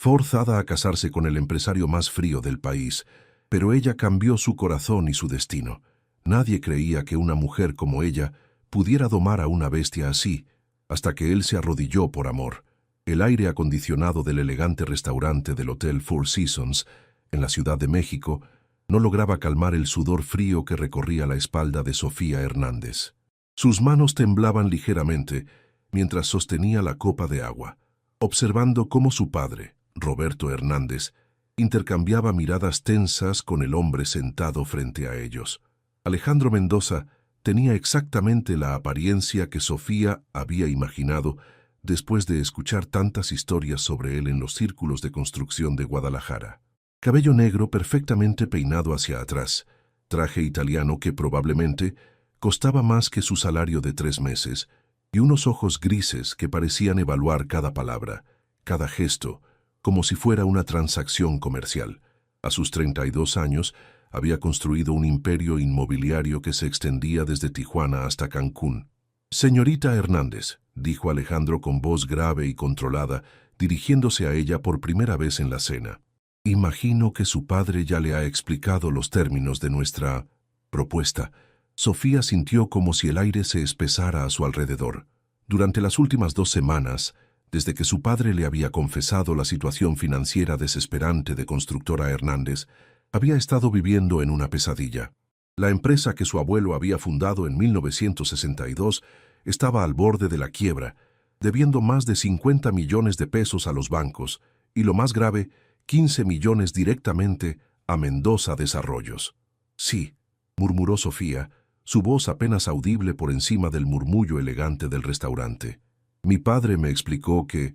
forzada a casarse con el empresario más frío del país, pero ella cambió su corazón y su destino. Nadie creía que una mujer como ella pudiera domar a una bestia así, hasta que él se arrodilló por amor. El aire acondicionado del elegante restaurante del Hotel Four Seasons, en la Ciudad de México, no lograba calmar el sudor frío que recorría la espalda de Sofía Hernández. Sus manos temblaban ligeramente mientras sostenía la copa de agua, observando cómo su padre, Roberto Hernández, intercambiaba miradas tensas con el hombre sentado frente a ellos. Alejandro Mendoza tenía exactamente la apariencia que Sofía había imaginado después de escuchar tantas historias sobre él en los círculos de construcción de Guadalajara. Cabello negro perfectamente peinado hacia atrás, traje italiano que probablemente costaba más que su salario de 3 meses, y unos ojos grises que parecían evaluar cada palabra, cada gesto, como si fuera una transacción comercial. A sus 32 años, había construido un imperio inmobiliario que se extendía desde Tijuana hasta Cancún. «Señorita Hernández», dijo Alejandro con voz grave y controlada, dirigiéndose a ella por primera vez en la cena. «Imagino que su padre ya le ha explicado los términos de nuestra propuesta». Sofía sintió como si el aire se espesara a su alrededor. Durante las últimas 2 semanas, desde que su padre le había confesado la situación financiera desesperante de Constructora Hernández, había estado viviendo en una pesadilla. La empresa que su abuelo había fundado en 1962 estaba al borde de la quiebra, debiendo más de 50 millones de pesos a los bancos y, lo más grave, 15 millones directamente a Mendoza Desarrollos. «Sí», murmuró Sofía, su voz apenas audible por encima del murmullo elegante del restaurante. «Mi padre me explicó que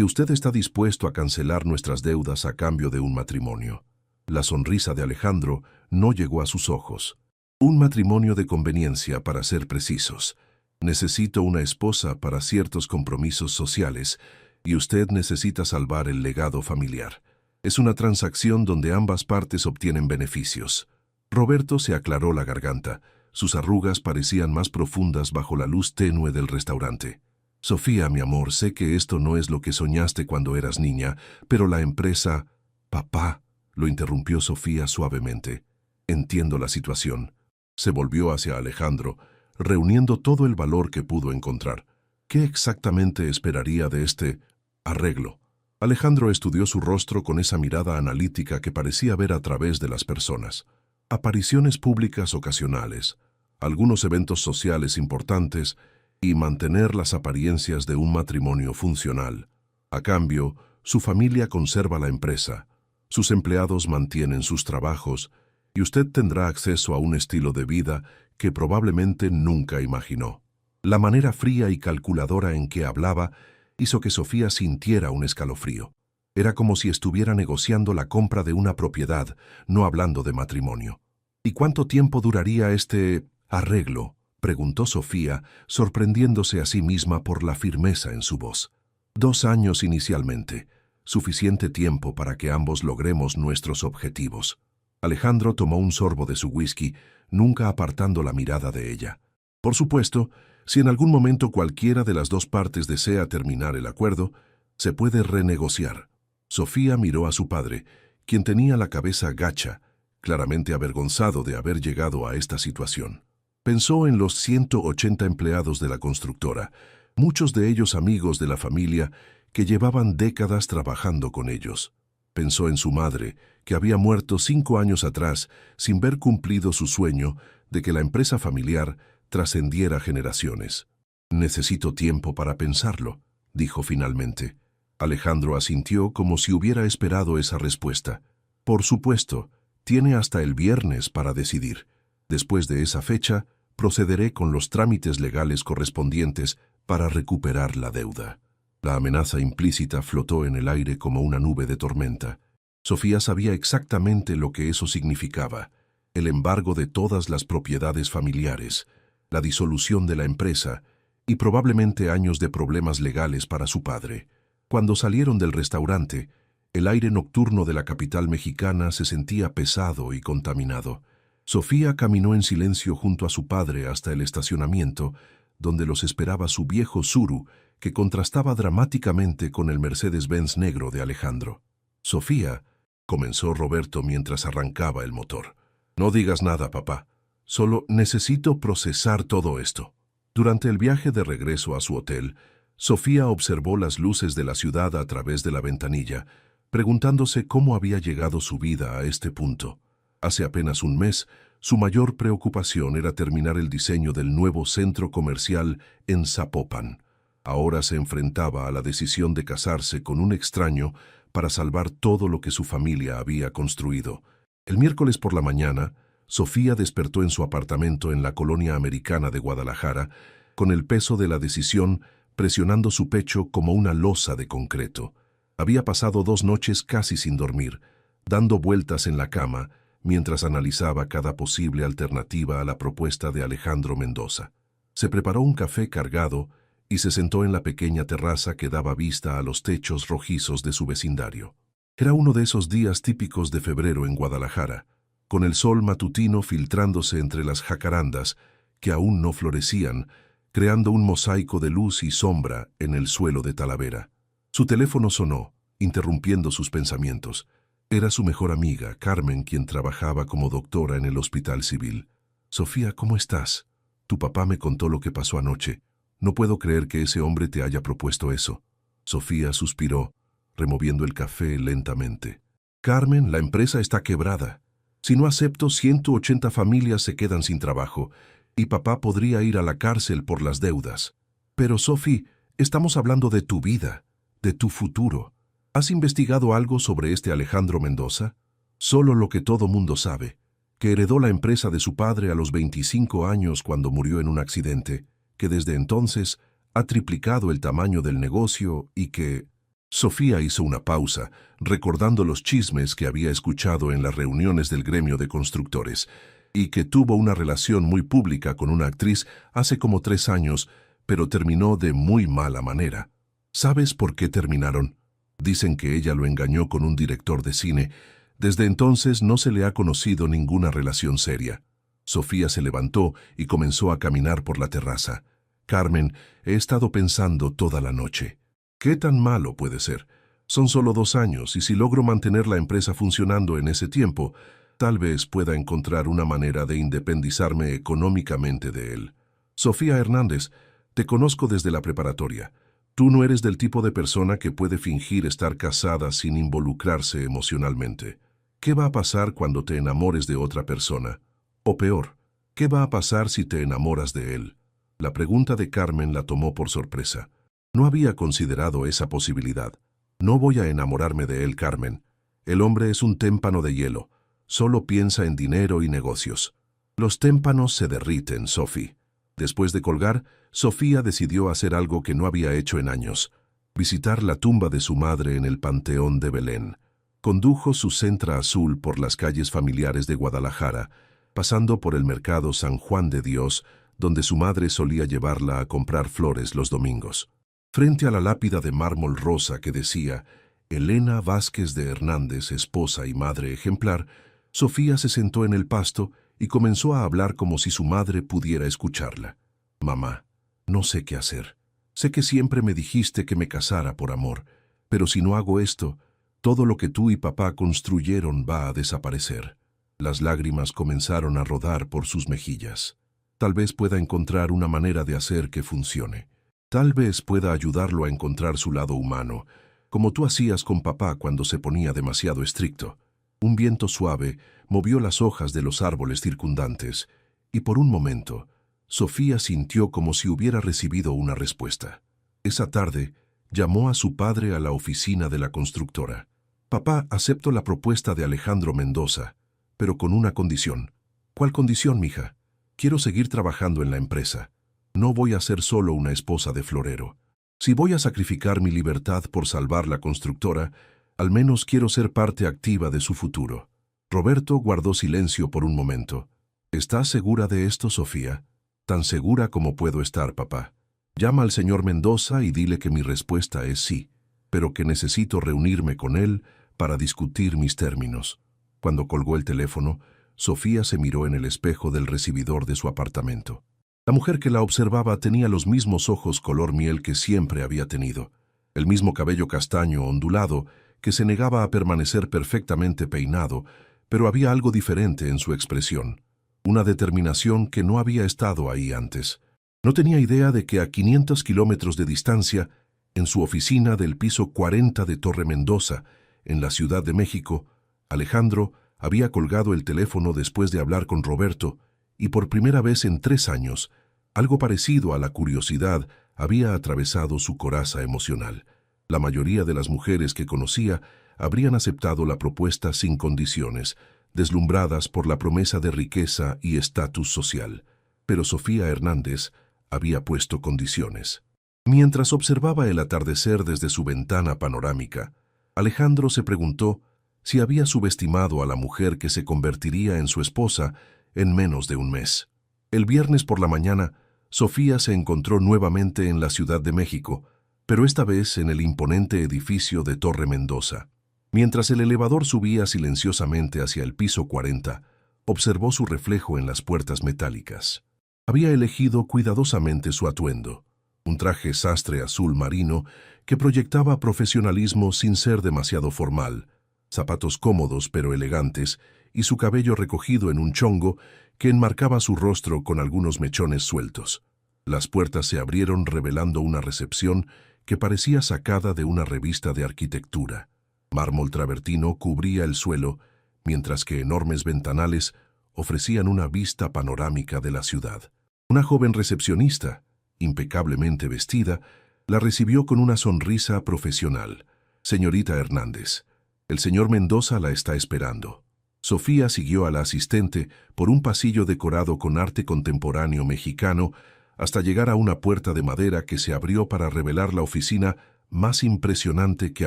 usted está dispuesto a cancelar nuestras deudas a cambio de un matrimonio». La sonrisa de Alejandro no llegó a sus ojos. «Un matrimonio de conveniencia, para ser precisos. Necesito una esposa para ciertos compromisos sociales y usted necesita salvar el legado familiar. Es una transacción donde ambas partes obtienen beneficios». Roberto se aclaró la garganta. Sus arrugas parecían más profundas bajo la luz tenue del restaurante. «Sofía, mi amor, sé que esto no es lo que soñaste cuando eras niña, pero la empresa...» «Papá», lo interrumpió Sofía suavemente. «Entiendo la situación». Se volvió hacia Alejandro, reuniendo todo el valor que pudo encontrar. ¿Qué exactamente esperaría de este arreglo? Alejandro estudió su rostro con esa mirada analítica que parecía ver a través de las personas. Apariciones públicas ocasionales, algunos eventos sociales importantes y mantener las apariencias de un matrimonio funcional. A cambio, su familia conserva la empresa, sus empleados mantienen sus trabajos y usted tendrá acceso a un estilo de vida que probablemente nunca imaginó. La manera fría y calculadora en que hablaba hizo que Sofía sintiera un escalofrío. Era como si estuviera negociando la compra de una propiedad, no hablando de matrimonio. «¿Y cuánto tiempo duraría este arreglo?», preguntó Sofía, sorprendiéndose a sí misma por la firmeza en su voz. «2 años inicialmente, suficiente tiempo para que ambos logremos nuestros objetivos». Alejandro tomó un sorbo de su whisky, nunca apartando la mirada de ella. «Por supuesto, si en algún momento cualquiera de las 2 partes desea terminar el acuerdo, se puede renegociar». Sofía miró a su padre, quien tenía la cabeza gacha, claramente avergonzado de haber llegado a esta situación. Pensó en los 180 empleados de la constructora, muchos de ellos amigos de la familia que llevaban décadas trabajando con ellos. Pensó en su madre, que había muerto 5 años atrás sin ver cumplido su sueño de que la empresa familiar trascendiera generaciones. «Necesito tiempo para pensarlo», dijo finalmente. Alejandro asintió como si hubiera esperado esa respuesta. «Por supuesto, tiene hasta el viernes para decidir. Después de esa fecha, procederé con los trámites legales correspondientes para recuperar la deuda». La amenaza implícita flotó en el aire como una nube de tormenta. Sofía sabía exactamente lo que eso significaba: el embargo de todas las propiedades familiares, la disolución de la empresa y probablemente años de problemas legales para su padre. Cuando salieron del restaurante, el aire nocturno de la capital mexicana se sentía pesado y contaminado. Sofía caminó en silencio junto a su padre hasta el estacionamiento, donde los esperaba su viejo Tsuru, que contrastaba dramáticamente con el Mercedes-Benz negro de Alejandro. Sofía, comenzó Roberto mientras arrancaba el motor. No digas nada, papá. Solo necesito procesar todo esto. Durante el viaje de regreso a su hotel, Sofía observó las luces de la ciudad a través de la ventanilla, preguntándose cómo había llegado su vida a este punto. Hace apenas un mes, su mayor preocupación era terminar el diseño del nuevo centro comercial en Zapopan. Ahora se enfrentaba a la decisión de casarse con un extraño para salvar todo lo que su familia había construido. El miércoles por la mañana, Sofía despertó en su apartamento en la colonia americana de Guadalajara, con el peso de la decisión presionando su pecho como una losa de concreto. Había pasado 2 noches casi sin dormir, dando vueltas en la cama, mientras analizaba cada posible alternativa a la propuesta de Alejandro Mendoza. Se preparó un café cargado y se sentó en la pequeña terraza que daba vista a los techos rojizos de su vecindario. Era uno de esos días típicos de febrero en Guadalajara, con el sol matutino filtrándose entre las jacarandas que aún no florecían, creando un mosaico de luz y sombra en el suelo de Talavera. Su teléfono sonó, interrumpiendo sus pensamientos. Era su mejor amiga, Carmen, quien trabajaba como doctora en el hospital civil. «Sofía, ¿cómo estás? Tu papá me contó lo que pasó anoche. No puedo creer que ese hombre te haya propuesto eso». Sofía suspiró, removiendo el café lentamente. «Carmen, la empresa está quebrada. Si no acepto, 180 familias se quedan sin trabajo y papá podría ir a la cárcel por las deudas. Pero, Sofi, estamos hablando de tu vida, de tu futuro. ¿Has investigado algo sobre este Alejandro Mendoza? Solo lo que todo mundo sabe, que heredó la empresa de su padre a los 25 años cuando murió en un accidente, que desde entonces ha triplicado el tamaño del negocio y que...» Sofía hizo una pausa, recordando los chismes que había escuchado en las reuniones del gremio de constructores, y que tuvo una relación muy pública con una actriz hace como 3 años, pero terminó de muy mala manera. ¿Sabes por qué terminaron? Dicen que ella lo engañó con un director de cine. Desde entonces no se le ha conocido ninguna relación seria. Sofía se levantó y comenzó a caminar por la terraza. «Carmen, he estado pensando toda la noche. ¿Qué tan malo puede ser? Son solo 2 años y si logro mantener la empresa funcionando en ese tiempo, tal vez pueda encontrar una manera de independizarme económicamente de él. Sofía Hernández, te conozco desde la preparatoria. Tú no eres del tipo de persona que puede fingir estar casada sin involucrarse emocionalmente. ¿Qué va a pasar cuando te enamores de otra persona? O peor, ¿qué va a pasar si te enamoras de él?» La pregunta de Carmen la tomó por sorpresa. No había considerado esa posibilidad. «No voy a enamorarme de él, Carmen. El hombre es un témpano de hielo. Solo piensa en dinero y negocios. Los témpanos se derriten, Sophie». Después de colgar, Sofía decidió hacer algo que no había hecho en años: visitar la tumba de su madre en el Panteón de Belén. Condujo su Sentra azul por las calles familiares de Guadalajara, pasando por el mercado San Juan de Dios, donde su madre solía llevarla a comprar flores los domingos. Frente a la lápida de mármol rosa que decía «Elena Vázquez de Hernández, esposa y madre ejemplar», Sofía se sentó en el pasto y comenzó a hablar como si su madre pudiera escucharla. «Mamá, no sé qué hacer. Sé que siempre me dijiste que me casara por amor, pero si no hago esto, todo lo que tú y papá construyeron va a desaparecer». Las lágrimas comenzaron a rodar por sus mejillas. «Tal vez pueda encontrar una manera de hacer que funcione. Tal vez pueda ayudarlo a encontrar su lado humano, como tú hacías con papá cuando se ponía demasiado estricto». Un viento suave movió las hojas de los árboles circundantes, y por un momento, Sofía sintió como si hubiera recibido una respuesta. Esa tarde, llamó a su padre a la oficina de la constructora. «Papá, acepto la propuesta de Alejandro Mendoza, pero con una condición». «¿Cuál condición, mija?» «Quiero seguir trabajando en la empresa. No voy a ser solo una esposa de florero. Si voy a sacrificar mi libertad por salvar la constructora, al menos quiero ser parte activa de su futuro». Roberto guardó silencio por un momento. «¿Estás segura de esto, Sofía?» «Tan segura como puedo estar, papá. Llama al señor Mendoza y dile que mi respuesta es sí, pero que necesito reunirme con él para discutir mis términos». Cuando colgó el teléfono, Sofía se miró en el espejo del recibidor de su apartamento. La mujer que la observaba tenía los mismos ojos color miel que siempre había tenido, el mismo cabello castaño ondulado que se negaba a permanecer perfectamente peinado, pero había algo diferente en su expresión, una determinación que no había estado ahí antes. No tenía idea de que a 500 kilómetros de distancia, en su oficina del piso 40 de Torre Mendoza, en la Ciudad de México, Alejandro había colgado el teléfono después de hablar con Roberto, y por primera vez en 3 años, algo parecido a la curiosidad había atravesado su coraza emocional. La mayoría de las mujeres que conocía habrían aceptado la propuesta sin condiciones, deslumbradas por la promesa de riqueza y estatus social. Pero Sofía Hernández había puesto condiciones. Mientras observaba el atardecer desde su ventana panorámica, Alejandro se preguntó si había subestimado a la mujer que se convertiría en su esposa en menos de un mes. El viernes por la mañana, Sofía se encontró nuevamente en la Ciudad de México, pero esta vez en el imponente edificio de Torre Mendoza. Mientras el elevador subía silenciosamente hacia el piso 40, observó su reflejo en las puertas metálicas. Había elegido cuidadosamente su atuendo, un traje sastre azul marino que proyectaba profesionalismo sin ser demasiado formal, zapatos cómodos pero elegantes y su cabello recogido en un chongo que enmarcaba su rostro con algunos mechones sueltos. Las puertas se abrieron revelando una recepción que parecía sacada de una revista de arquitectura. Mármol travertino cubría el suelo, mientras que enormes ventanales ofrecían una vista panorámica de la ciudad. Una joven recepcionista, impecablemente vestida, la recibió con una sonrisa profesional. «Señorita Hernández, el señor Mendoza la está esperando». Sofía siguió a la asistente por un pasillo decorado con arte contemporáneo mexicano hasta llegar a una puerta de madera que se abrió para revelar la oficina más impresionante que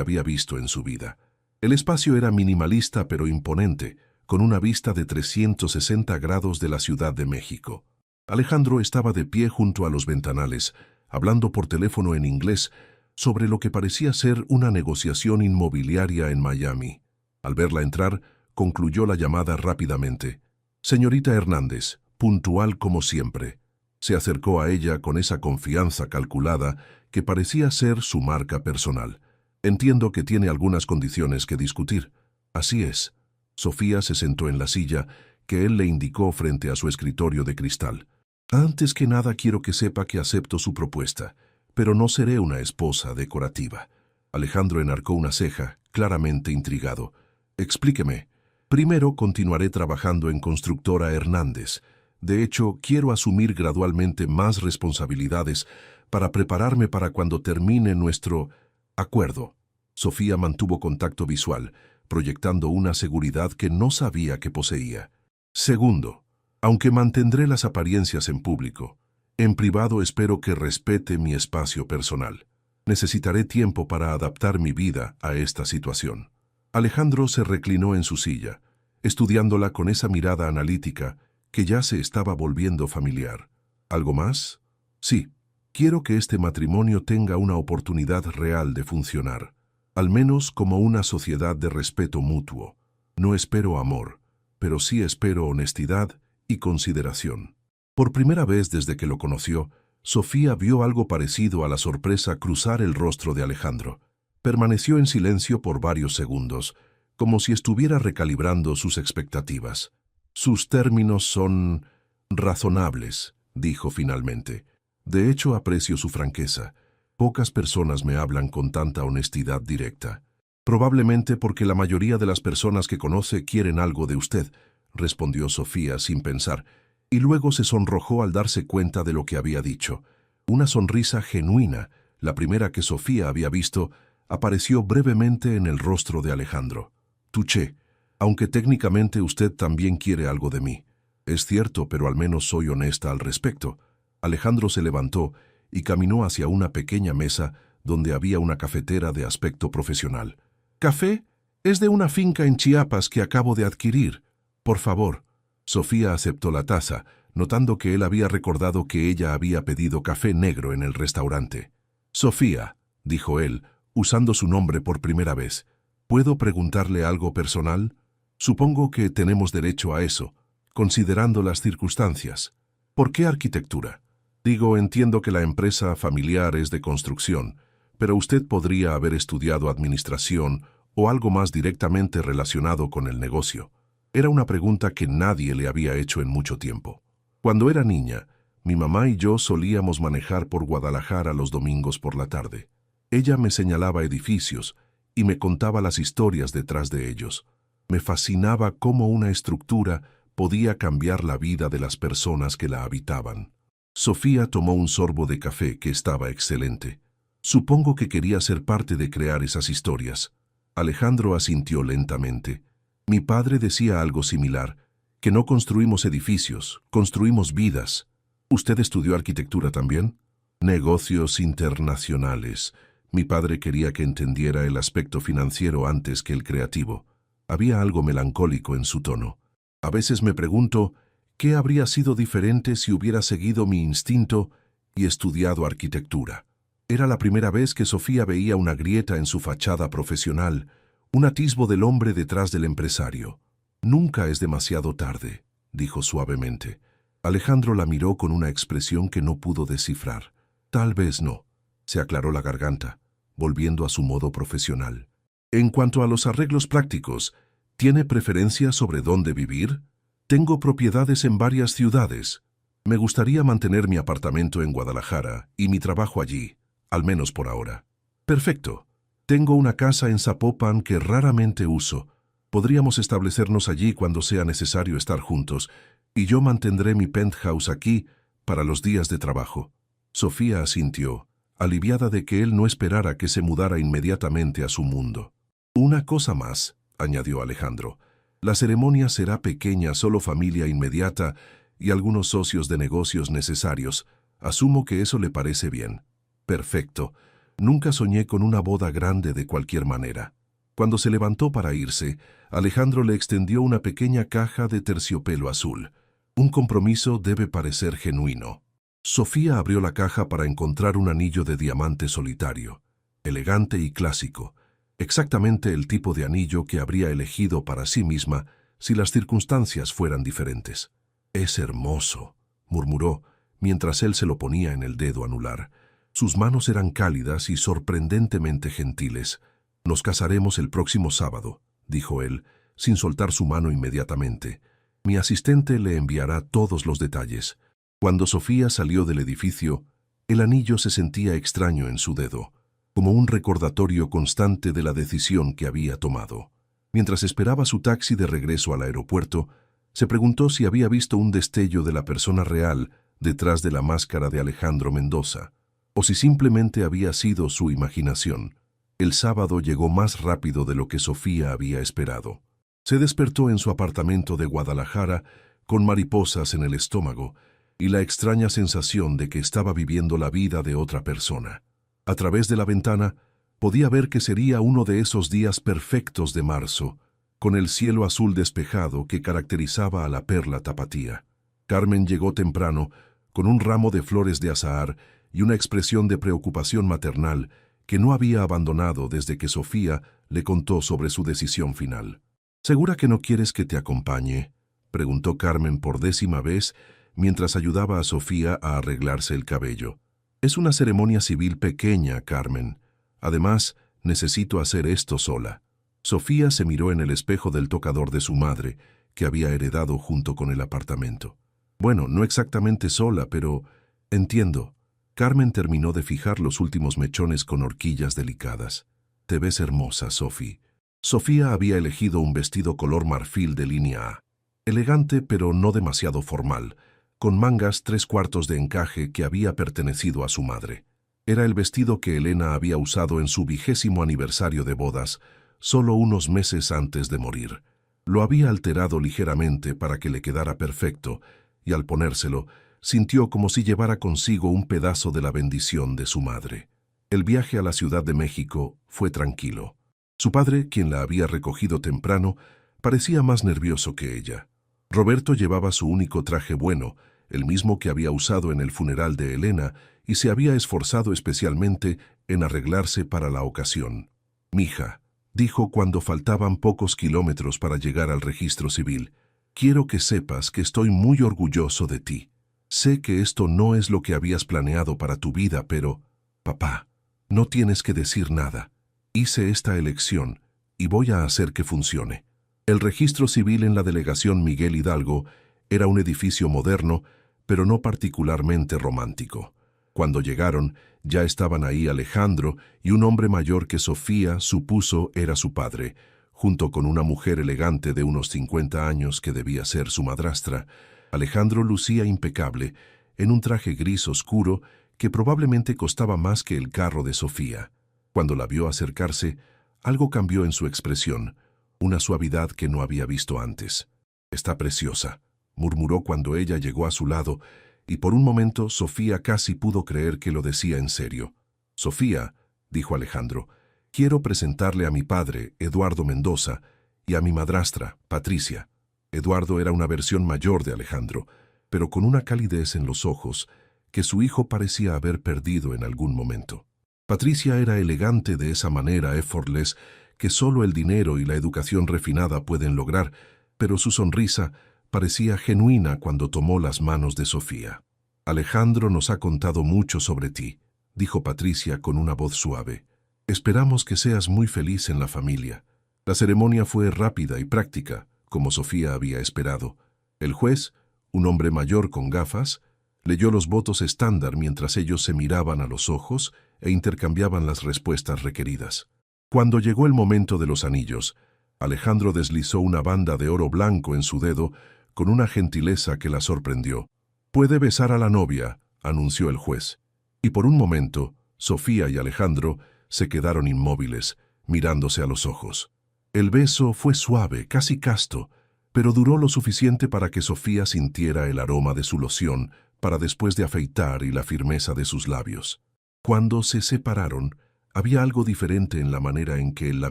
había visto en su vida. El espacio era minimalista pero imponente, con una vista de 360 grados de la Ciudad de México. Alejandro estaba de pie junto a los ventanales, hablando por teléfono en inglés sobre lo que parecía ser una negociación inmobiliaria en Miami. Al verla entrar, concluyó la llamada rápidamente. «Señorita Hernández, puntual como siempre». Se acercó a ella con esa confianza calculada que parecía ser su marca personal. «Entiendo que tiene algunas condiciones que discutir». «Así es». Sofía se sentó en la silla que él le indicó frente a su escritorio de cristal. «Antes que nada quiero que sepa que acepto su propuesta, pero no seré una esposa decorativa». Alejandro enarcó una ceja, claramente intrigado. «Explíqueme». «Primero continuaré trabajando en Constructora Hernández. De hecho, quiero asumir gradualmente más responsabilidades para prepararme para cuando termine nuestro acuerdo». Sofía mantuvo contacto visual, proyectando una seguridad que no sabía que poseía. «Segundo, aunque mantendré las apariencias en público, en privado espero que respete mi espacio personal. Necesitaré tiempo para adaptar mi vida a esta situación». Alejandro se reclinó en su silla, estudiándola con esa mirada analítica que ya se estaba volviendo familiar. ¿Algo más? «Sí, quiero que este matrimonio tenga una oportunidad real de funcionar, al menos como una sociedad de respeto mutuo. No espero amor, pero sí espero honestidad y consideración». Por primera vez desde que lo conoció, Sofía vio algo parecido a la sorpresa cruzar el rostro de Alejandro. Permaneció en silencio por varios segundos, como si estuviera recalibrando sus expectativas. «Sus términos son razonables», dijo finalmente. «De hecho, aprecio su franqueza. Pocas personas me hablan con tanta honestidad directa». «Probablemente porque la mayoría de las personas que conoce quieren algo de usted», respondió Sofía sin pensar, y luego se sonrojó al darse cuenta de lo que había dicho. Una sonrisa genuina, la primera que Sofía había visto, apareció brevemente en el rostro de Alejandro. «Touché, aunque técnicamente usted también quiere algo de mí. Es cierto, pero al menos soy honesta al respecto». Alejandro se levantó y caminó hacia una pequeña mesa donde había una cafetera de aspecto profesional. «¿Café? Es de una finca en Chiapas que acabo de adquirir. Por favor». Sofía aceptó la taza, notando que él había recordado que ella había pedido café negro en el restaurante. «Sofía», dijo él, usando su nombre por primera vez, «¿puedo preguntarle algo personal? Supongo que tenemos derecho a eso, considerando las circunstancias. ¿Por qué arquitectura? Digo, entiendo que la empresa familiar es de construcción, pero usted podría haber estudiado administración o algo más directamente relacionado con el negocio? Era una pregunta que nadie le había hecho en mucho tiempo. Cuando era niña, mi mamá y yo solíamos manejar por Guadalajara los domingos por la tarde. Ella me señalaba edificios y me contaba las historias detrás de ellos. Me fascinaba cómo una estructura podía cambiar la vida de las personas que la habitaban. Sofía tomó un sorbo de café que estaba excelente. Supongo que quería ser parte de crear esas historias. Alejandro asintió lentamente. Mi padre decía algo similar, que no construimos edificios, construimos vidas. ¿Usted estudió arquitectura también? Negocios internacionales. Mi padre quería que entendiera el aspecto financiero antes que el creativo. Había algo melancólico en su tono. A veces me pregunto, ¿qué habría sido diferente si hubiera seguido mi instinto y estudiado arquitectura? Era la primera vez que Sofía veía una grieta en su fachada profesional, un atisbo del hombre detrás del empresario. Nunca es demasiado tarde, dijo suavemente. Alejandro la miró con una expresión que no pudo descifrar. Tal vez no. Se aclaró la garganta, volviendo a su modo profesional. En cuanto a los arreglos prácticos, ¿tiene preferencia sobre dónde vivir? Tengo propiedades en varias ciudades. Me gustaría mantener mi apartamento en Guadalajara y mi trabajo allí, al menos por ahora. Perfecto. Tengo una casa en Zapopan que raramente uso. Podríamos establecernos allí cuando sea necesario estar juntos, y yo mantendré mi penthouse aquí para los días de trabajo. Sofía asintió, aliviada de que él no esperara que se mudara inmediatamente a su mundo. Una cosa más, añadió Alejandro. La ceremonia será pequeña, solo familia inmediata y algunos socios de negocios necesarios. Asumo que eso le parece bien. Perfecto. Nunca soñé con una boda grande de cualquier manera. Cuando se levantó para irse, Alejandro le extendió una pequeña caja de terciopelo azul. Un compromiso debe parecer genuino. Sofía abrió la caja para encontrar un anillo de diamante solitario, elegante y clásico, exactamente el tipo de anillo que habría elegido para sí misma si las circunstancias fueran diferentes. «Es hermoso», murmuró, mientras él se lo ponía en el dedo anular. Sus manos eran cálidas y sorprendentemente gentiles. «Nos casaremos el próximo sábado», dijo él, sin soltar su mano inmediatamente. «Mi asistente le enviará todos los detalles». Cuando Sofía salió del edificio, el anillo se sentía extraño en su dedo, como un recordatorio constante de la decisión que había tomado. Mientras esperaba su taxi de regreso al aeropuerto, se preguntó si había visto un destello de la persona real detrás de la máscara de Alejandro Mendoza, o si simplemente había sido su imaginación. El sábado llegó más rápido de lo que Sofía había esperado. Se despertó en su apartamento de Guadalajara con mariposas en el estómago y la extraña sensación de que estaba viviendo la vida de otra persona. A través de la ventana podía ver que sería uno de esos días perfectos de marzo, con el cielo azul despejado que caracterizaba a la perla tapatía. Carmen llegó temprano, con un ramo de flores de azahar y una expresión de preocupación maternal que no había abandonado desde que Sofía le contó sobre su decisión final. «¿Segura que no quieres que te acompañe?», preguntó Carmen por 10ª vez, mientras ayudaba a Sofía a arreglarse el cabello. «Es una ceremonia civil pequeña, Carmen. Además, necesito hacer esto sola». Sofía se miró en el espejo del tocador de su madre, que había heredado junto con el apartamento. «Bueno, no exactamente sola, pero entiendo». Carmen terminó de fijar los últimos mechones con horquillas delicadas. «Te ves hermosa, Sophie». Sofía había elegido un vestido color marfil de línea A. Elegante, pero no demasiado formal, con mangas 3/4 de encaje que había pertenecido a su madre. Era el vestido que Elena había usado en su 20º aniversario de bodas, solo unos meses antes de morir. Lo había alterado ligeramente para que le quedara perfecto, y al ponérselo, sintió como si llevara consigo un pedazo de la bendición de su madre. El viaje a la Ciudad de México fue tranquilo. Su padre, quien la había recogido temprano, parecía más nervioso que ella. Roberto llevaba su único traje bueno, el mismo que había usado en el funeral de Elena, y se había esforzado especialmente en arreglarse para la ocasión. «Mija», dijo cuando faltaban pocos kilómetros para llegar al registro civil, «quiero que sepas que estoy muy orgulloso de ti. Sé que esto no es lo que habías planeado para tu vida, pero... Papá, no tienes que decir nada. Hice esta elección y voy a hacer que funcione. El registro civil en la delegación Miguel Hidalgo era un edificio moderno, pero no particularmente romántico. Cuando llegaron, ya estaban ahí Alejandro y un hombre mayor que Sofía supuso era su padre, junto con una mujer elegante de unos 50 años que debía ser su madrastra. Alejandro lucía impecable, en un traje gris oscuro que probablemente costaba más que el carro de Sofía. Cuando la vio acercarse, algo cambió en su expresión, una suavidad que no había visto antes. «Está preciosa», murmuró cuando ella llegó a su lado, y por un momento Sofía casi pudo creer que lo decía en serio. «Sofía», dijo Alejandro, «quiero presentarle a mi padre, Eduardo Mendoza, y a mi madrastra, Patricia». Eduardo era una versión mayor de Alejandro, pero con una calidez en los ojos que su hijo parecía haber perdido en algún momento. Patricia era elegante de esa manera effortless que solo el dinero y la educación refinada pueden lograr, pero su sonrisa parecía genuina cuando tomó las manos de Sofía. «Alejandro nos ha contado mucho sobre ti», dijo Patricia con una voz suave. «Esperamos que seas muy feliz en la familia». La ceremonia fue rápida y práctica, como Sofía había esperado. El juez, un hombre mayor con gafas, leyó los votos estándar mientras ellos se miraban a los ojos e intercambiaban las respuestas requeridas. Cuando llegó el momento de los anillos, Alejandro deslizó una banda de oro blanco en su dedo con una gentileza que la sorprendió. «Puede besar a la novia», anunció el juez. Y por un momento, Sofía y Alejandro se quedaron inmóviles, mirándose a los ojos. El beso fue suave, casi casto, pero duró lo suficiente para que Sofía sintiera el aroma de su loción, para después de afeitar y la firmeza de sus labios. Cuando se separaron, había algo diferente en la manera en que él la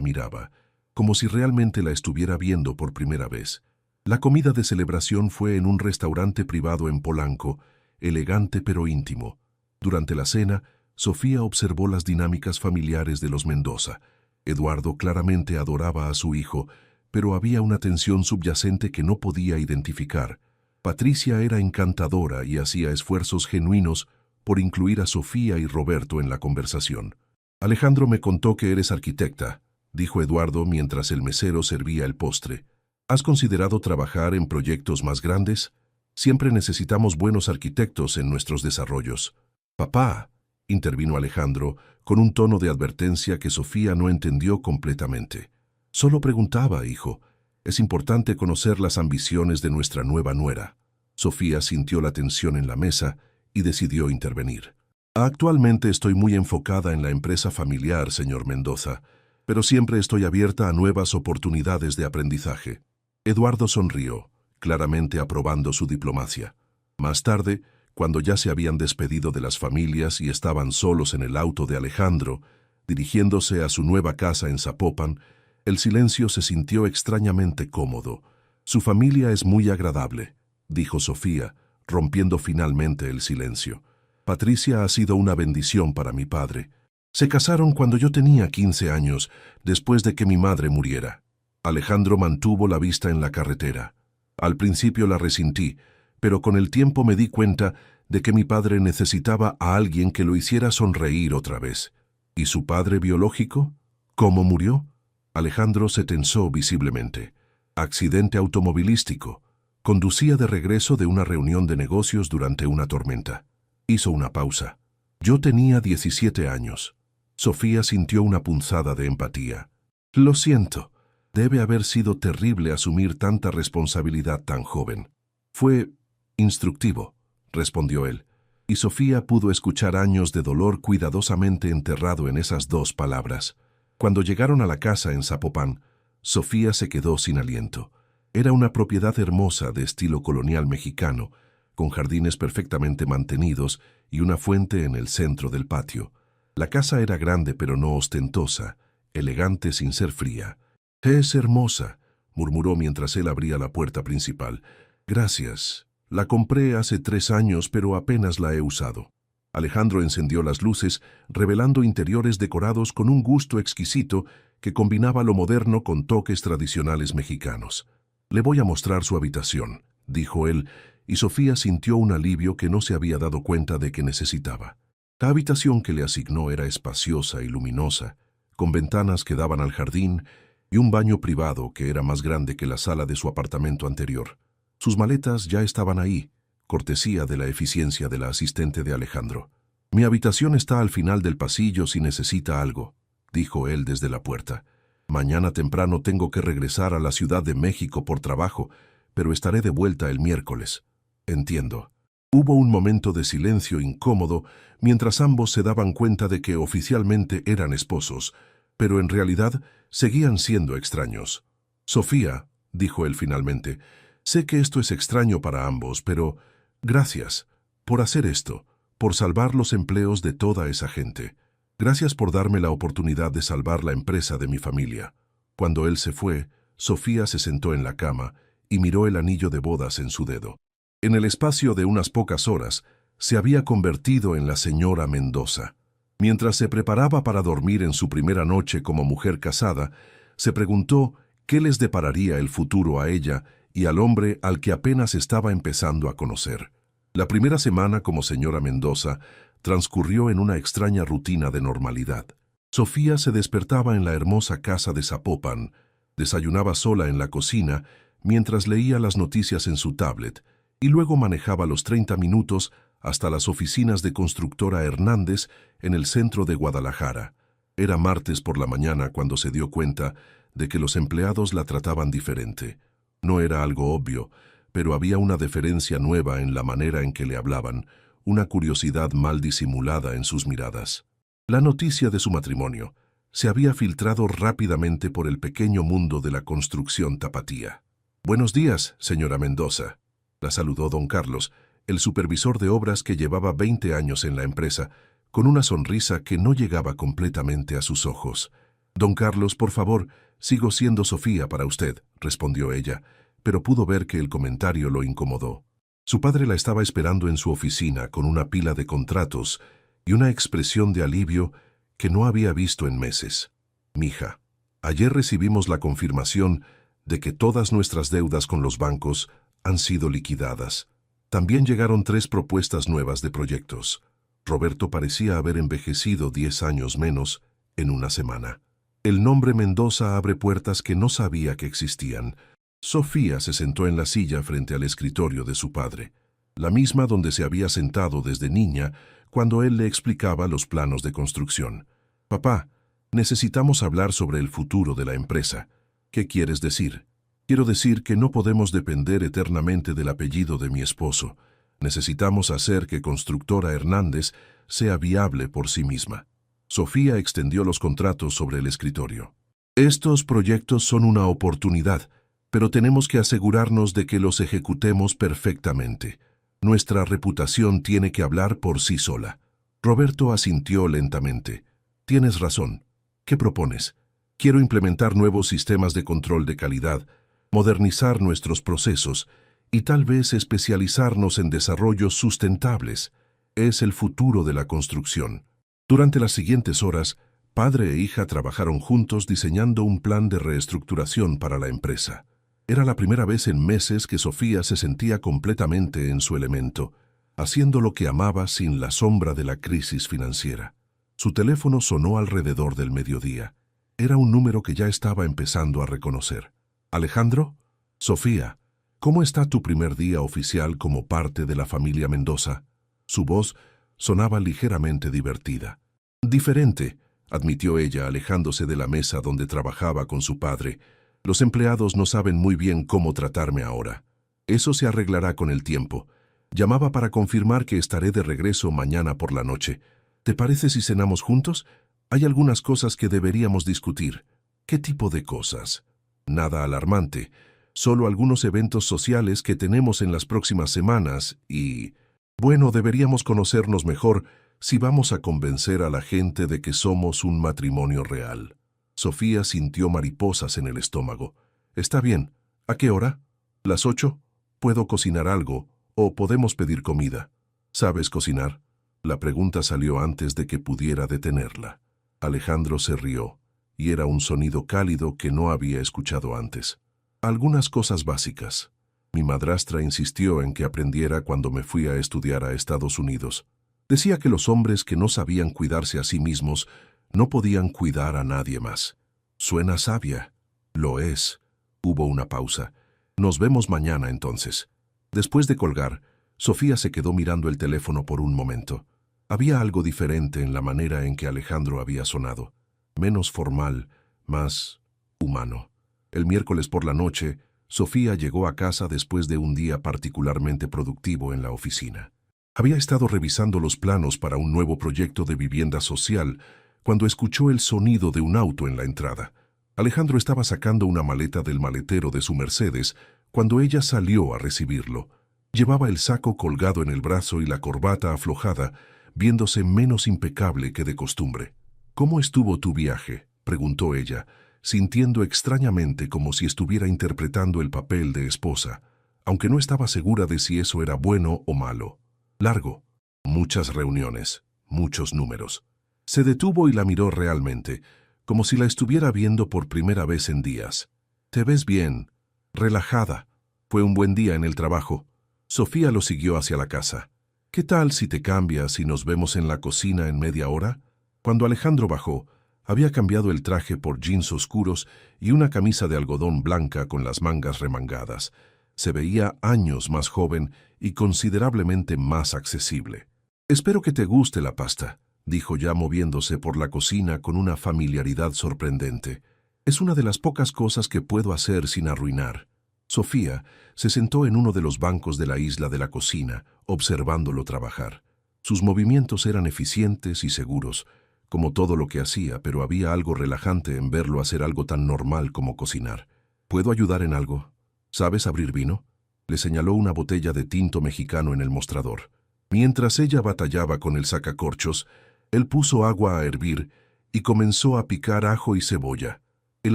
miraba, como si realmente la estuviera viendo por primera vez. La comida de celebración fue en un restaurante privado en Polanco, elegante pero íntimo. Durante la cena, Sofía observó las dinámicas familiares de los Mendoza. Eduardo claramente adoraba a su hijo, pero había una tensión subyacente que no podía identificar. Patricia era encantadora y hacía esfuerzos genuinos por incluir a Sofía y Roberto en la conversación. «Alejandro me contó que eres arquitecta», dijo Eduardo mientras el mesero servía el postre. «¿Has considerado trabajar en proyectos más grandes? Siempre necesitamos buenos arquitectos en nuestros desarrollos». «Papá», intervino Alejandro, con un tono de advertencia que Sofía no entendió completamente. «Solo preguntaba, hijo. Es importante conocer las ambiciones de nuestra nueva nuera». Sofía sintió la tensión en la mesa y decidió intervenir. «Actualmente estoy muy enfocada en la empresa familiar, señor Mendoza, pero siempre estoy abierta a nuevas oportunidades de aprendizaje». Eduardo sonrió, claramente aprobando su diplomacia. Más tarde, cuando ya se habían despedido de las familias y estaban solos en el auto de Alejandro, dirigiéndose a su nueva casa en Zapopan, el silencio se sintió extrañamente cómodo. «Su familia es muy agradable», dijo Sofía, rompiendo finalmente el silencio. «Patricia ha sido una bendición para mi padre. Se casaron cuando yo tenía 15 años, después de que mi madre muriera». Alejandro mantuvo la vista en la carretera. «Al principio la resentí, pero con el tiempo me di cuenta de que mi padre necesitaba a alguien que lo hiciera sonreír otra vez». «¿Y su padre biológico? ¿Cómo murió?» Alejandro se tensó visiblemente. «Accidente automovilístico. Conducía de regreso de una reunión de negocios durante una tormenta». Hizo una pausa. «Yo tenía 17 años». Sofía sintió una punzada de empatía. «Lo siento. Debe haber sido terrible asumir tanta responsabilidad tan joven». «Fue instructivo», respondió él, y Sofía pudo escuchar años de dolor cuidadosamente enterrado en esas dos palabras. Cuando llegaron a la casa en Zapopan, Sofía se quedó sin aliento. Era una propiedad hermosa de estilo colonial mexicano, con jardines perfectamente mantenidos y una fuente en el centro del patio. La casa era grande pero no ostentosa, elegante sin ser fría. «Es hermosa», murmuró mientras él abría la puerta principal. «Gracias. La compré hace 3 años, pero apenas la he usado». Alejandro encendió las luces, revelando interiores decorados con un gusto exquisito que combinaba lo moderno con toques tradicionales mexicanos. «Le voy a mostrar su habitación», dijo él, y Sofía sintió un alivio que no se había dado cuenta de que necesitaba. La habitación que le asignó era espaciosa y luminosa, con ventanas que daban al jardín y un baño privado que era más grande que la sala de su apartamento anterior. Sus maletas ya estaban ahí, cortesía de la eficiencia de la asistente de Alejandro. «Mi habitación está al final del pasillo si necesita algo», dijo él desde la puerta. «Mañana temprano tengo que regresar a la Ciudad de México por trabajo, pero estaré de vuelta el miércoles». «Entiendo». Hubo un momento de silencio incómodo mientras ambos se daban cuenta de que oficialmente eran esposos, pero en realidad seguían siendo extraños. «Sofía», dijo él finalmente, «sé que esto es extraño para ambos, pero gracias por hacer esto, por salvar los empleos de toda esa gente. Gracias por darme la oportunidad de salvar la empresa de mi familia». Cuando él se fue, Sofía se sentó en la cama y miró el anillo de bodas en su dedo. En el espacio de unas pocas horas, se había convertido en la señora Mendoza. Mientras se preparaba para dormir en su primera noche como mujer casada, se preguntó qué les depararía el futuro a ella y al hombre al que apenas estaba empezando a conocer. La primera semana como señora Mendoza transcurrió en una extraña rutina de normalidad. Sofía se despertaba en la hermosa casa de Zapopan, desayunaba sola en la cocina mientras leía las noticias en su tablet, y luego manejaba los 30 minutos hasta las oficinas de Constructora Hernández en el centro de Guadalajara. Era martes por la mañana cuando se dio cuenta de que los empleados la trataban diferente. No era algo obvio, pero había una deferencia nueva en la manera en que le hablaban, una curiosidad mal disimulada en sus miradas. La noticia de su matrimonio se había filtrado rápidamente por el pequeño mundo de la construcción tapatía. «Buenos días, señora Mendoza», la saludó don Carlos, el supervisor de obras que llevaba 20 años en la empresa, con una sonrisa que no llegaba completamente a sus ojos. «Don Carlos, por favor, sigo siendo Sofía para usted», respondió ella, pero pudo ver que el comentario lo incomodó. Su padre la estaba esperando en su oficina con una pila de contratos y una expresión de alivio que no había visto en meses. «Mija, ayer recibimos la confirmación de que todas nuestras deudas con los bancos han sido liquidadas. También llegaron 3 propuestas nuevas de proyectos». Roberto parecía haber envejecido 10 años menos en una semana. El nombre Mendoza abre puertas que no sabía que existían. Sofía se sentó en la silla frente al escritorio de su padre, la misma donde se había sentado desde niña cuando él le explicaba los planos de construcción. «Papá, necesitamos hablar sobre el futuro de la empresa». «¿Qué quieres decir?» «Quiero decir que no podemos depender eternamente del apellido de mi esposo. Necesitamos hacer que Constructora Hernández sea viable por sí misma». Sofía extendió los contratos sobre el escritorio. «Estos proyectos son una oportunidad, pero tenemos que asegurarnos de que los ejecutemos perfectamente. Nuestra reputación tiene que hablar por sí sola». Roberto asintió lentamente. «Tienes razón. ¿Qué propones?» «Quiero implementar nuevos sistemas de control de calidad, modernizar nuestros procesos y tal vez especializarnos en desarrollos sustentables. Es el futuro de la construcción». Durante las siguientes horas, padre e hija trabajaron juntos diseñando un plan de reestructuración para la empresa. Era la primera vez en meses que Sofía se sentía completamente en su elemento, haciendo lo que amaba sin la sombra de la crisis financiera. Su teléfono sonó alrededor del mediodía. Era un número que ya estaba empezando a reconocer. «¿Alejandro?» «Sofía, ¿cómo está tu primer día oficial como parte de la familia Mendoza?» Su voz sonaba ligeramente divertida. «Diferente», admitió ella, alejándose de la mesa donde trabajaba con su padre. «Los empleados no saben muy bien cómo tratarme ahora. Eso se arreglará con el tiempo. Llamaba para confirmar que estaré de regreso mañana por la noche. ¿Te parece si cenamos juntos? Hay algunas cosas que deberíamos discutir». «¿Qué tipo de cosas?» «Nada alarmante. Solo algunos eventos sociales que tenemos en las próximas semanas y... bueno, deberíamos conocernos mejor si vamos a convencer a la gente de que somos un matrimonio real». Sofía sintió mariposas en el estómago. «Está bien. ¿A qué hora?» «¿Las 8? ¿Puedo cocinar algo o podemos pedir comida?» «¿Sabes cocinar?» La pregunta salió antes de que pudiera detenerla. Alejandro se rió, y era un sonido cálido que no había escuchado antes. «Algunas cosas básicas. Mi madrastra insistió en que aprendiera cuando me fui a estudiar a Estados Unidos. Decía que los hombres que no sabían cuidarse a sí mismos no podían cuidar a nadie más». «Suena sabia». Lo es. Hubo una pausa. Nos vemos mañana entonces. Después de colgar, Sofía se quedó mirando el teléfono por un momento. Había algo diferente en la manera en que Alejandro había sonado. Menos formal, más humano. El miércoles por la noche, Sofía llegó a casa después de un día particularmente productivo en la oficina. Había estado revisando los planos para un nuevo proyecto de vivienda social cuando escuchó el sonido de un auto en la entrada. Alejandro estaba sacando una maleta del maletero de su Mercedes cuando ella salió a recibirlo. Llevaba el saco colgado en el brazo y la corbata aflojada, viéndose menos impecable que de costumbre. «¿Cómo estuvo tu viaje?», preguntó ella, sintiendo extrañamente como si estuviera interpretando el papel de esposa, aunque no estaba segura de si eso era bueno o malo. «Largo. Muchas reuniones, muchos números». Se detuvo y la miró realmente, como si la estuviera viendo por primera vez en días. «Te ves bien, relajada. Fue un buen día en el trabajo». Sofía lo siguió hacia la casa. «¿Qué tal si te cambias y nos vemos en la cocina en media hora?» Cuando Alejandro bajó, había cambiado el traje por jeans oscuros y una camisa de algodón blanca con las mangas remangadas. Se veía años más joven y considerablemente más accesible. «Espero que te guste la pasta», dijo ya moviéndose por la cocina con una familiaridad sorprendente. «Es una de las pocas cosas que puedo hacer sin arruinar». Sofía se sentó en uno de los bancos de la isla de la cocina, observándolo trabajar. Sus movimientos eran eficientes y seguros, como todo lo que hacía, pero había algo relajante en verlo hacer algo tan normal como cocinar. «¿Puedo ayudar en algo? ¿Sabes abrir vino?», le señaló una botella de tinto mexicano en el mostrador. Mientras ella batallaba con el sacacorchos, él puso agua a hervir y comenzó a picar ajo y cebolla. El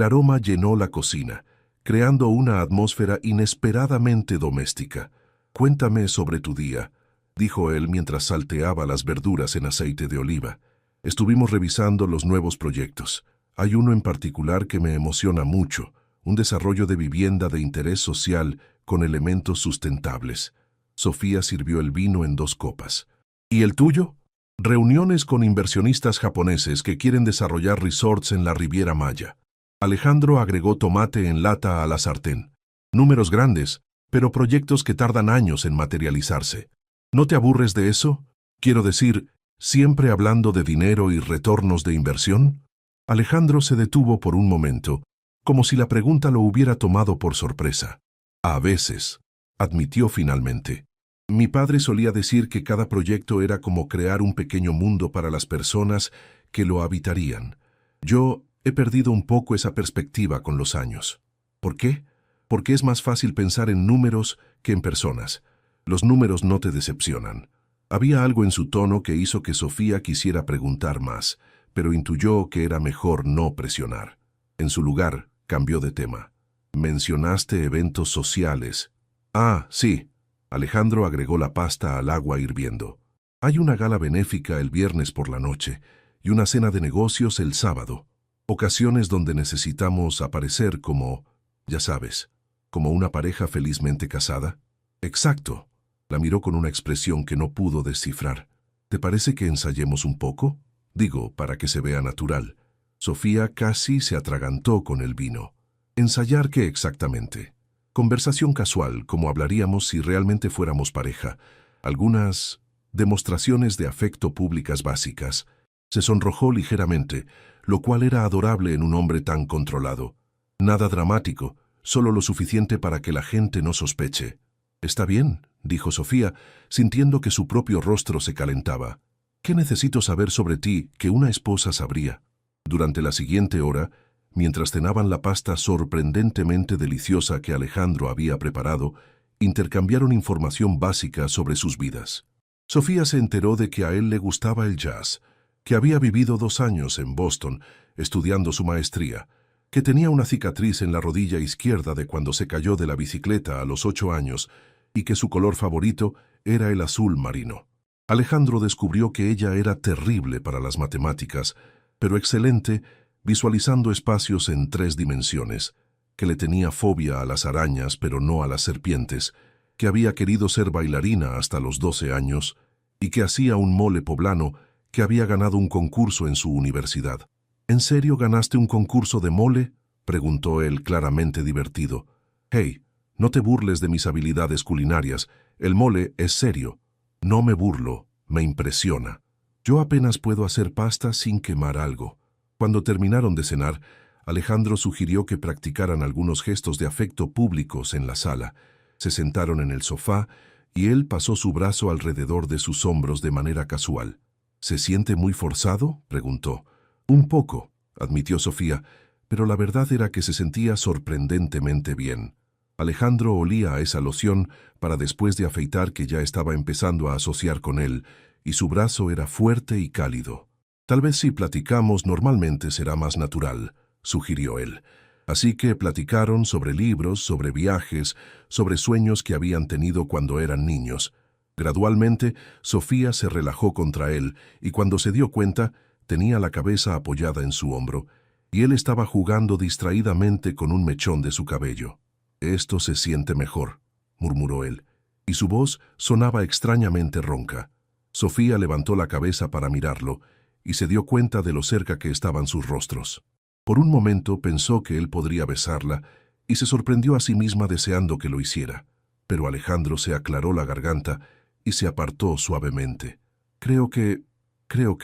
aroma llenó la cocina, creando una atmósfera inesperadamente doméstica. «Cuéntame sobre tu día», dijo él mientras salteaba las verduras en aceite de oliva. «Estuvimos revisando los nuevos proyectos. Hay uno en particular que me emociona mucho, un desarrollo de vivienda de interés social con elementos sustentables». Sofía sirvió el vino en 2 copas. «¿Y el tuyo?». «Reuniones con inversionistas japoneses que quieren desarrollar resorts en la Riviera Maya». Alejandro agregó tomate en lata a la sartén. «Números grandes, pero proyectos que tardan años en materializarse. ¿No te aburres de eso? Quiero decir, ¿siempre hablando de dinero y retornos de inversión?». Alejandro se detuvo por un momento, como si la pregunta lo hubiera tomado por sorpresa. «A veces», admitió finalmente. «Mi padre solía decir que cada proyecto era como crear un pequeño mundo para las personas que lo habitarían. Yo he perdido un poco esa perspectiva con los años». «¿Por qué?». «Porque es más fácil pensar en números que en personas. Los números no te decepcionan». Había algo en su tono que hizo que Sofía quisiera preguntar más, pero intuyó que era mejor no presionar. En su lugar, cambió de tema. «Mencionaste eventos sociales». «Ah, sí». Alejandro agregó la pasta al agua hirviendo. «Hay una gala benéfica el viernes por la noche y una cena de negocios el sábado. Ocasiones donde necesitamos aparecer como, ya sabes, como una pareja felizmente casada». «Exacto». La miró con una expresión que no pudo descifrar. «¿Te parece que ensayemos un poco? Digo, para que se vea natural». Sofía casi se atragantó con el vino. «¿Ensayar qué exactamente?». «Conversación casual, como hablaríamos si realmente fuéramos pareja. Algunas demostraciones de afecto públicas básicas». Se sonrojó ligeramente, lo cual era adorable en un hombre tan controlado. «Nada dramático, solo lo suficiente para que la gente no sospeche». «Está bien», dijo Sofía, sintiendo que su propio rostro se calentaba. «¿Qué necesito saber sobre ti que una esposa sabría?». Durante la siguiente hora, mientras cenaban la pasta sorprendentemente deliciosa que Alejandro había preparado, intercambiaron información básica sobre sus vidas. Sofía se enteró de que a él le gustaba el jazz, que había vivido 2 años en Boston estudiando su maestría, que tenía una cicatriz en la rodilla izquierda de cuando se cayó de la bicicleta a los 8 años y que su color favorito era el azul marino. Alejandro descubrió que ella era terrible para las matemáticas, pero excelente visualizando espacios en 3 dimensiones, que le tenía fobia a las arañas pero no a las serpientes, que había querido ser bailarina hasta los 12 años y que hacía un mole poblano que había ganado un concurso en su universidad. «¿En serio ganaste un concurso de mole?», preguntó él claramente divertido. «Hey, no te burles de mis habilidades culinarias. El mole es serio». «No me burlo, me impresiona. Yo apenas puedo hacer pasta sin quemar algo». Cuando terminaron de cenar, Alejandro sugirió que practicaran algunos gestos de afecto públicos en la sala. Se sentaron en el sofá y él pasó su brazo alrededor de sus hombros de manera casual. «¿Se siente muy forzado?», preguntó. «Un poco», admitió Sofía, pero la verdad era que se sentía sorprendentemente bien. Alejandro olía a esa loción para después de afeitar que ya estaba empezando a asociar con él, y su brazo era fuerte y cálido. «Tal vez si platicamos normalmente será más natural», sugirió él. Así que platicaron sobre libros, sobre viajes, sobre sueños que habían tenido cuando eran niños. Gradualmente, Sofía se relajó contra él y cuando se dio cuenta, tenía la cabeza apoyada en su hombro, y él estaba jugando distraídamente con un mechón de su cabello. «Esto se siente mejor», murmuró él, y su voz sonaba extrañamente ronca. Sofía levantó la cabeza para mirarlo y se dio cuenta de lo cerca que estaban sus rostros. Por un momento pensó que él podría besarla y se sorprendió a sí misma deseando que lo hiciera, pero Alejandro se aclaró la garganta y se apartó suavemente. Creo que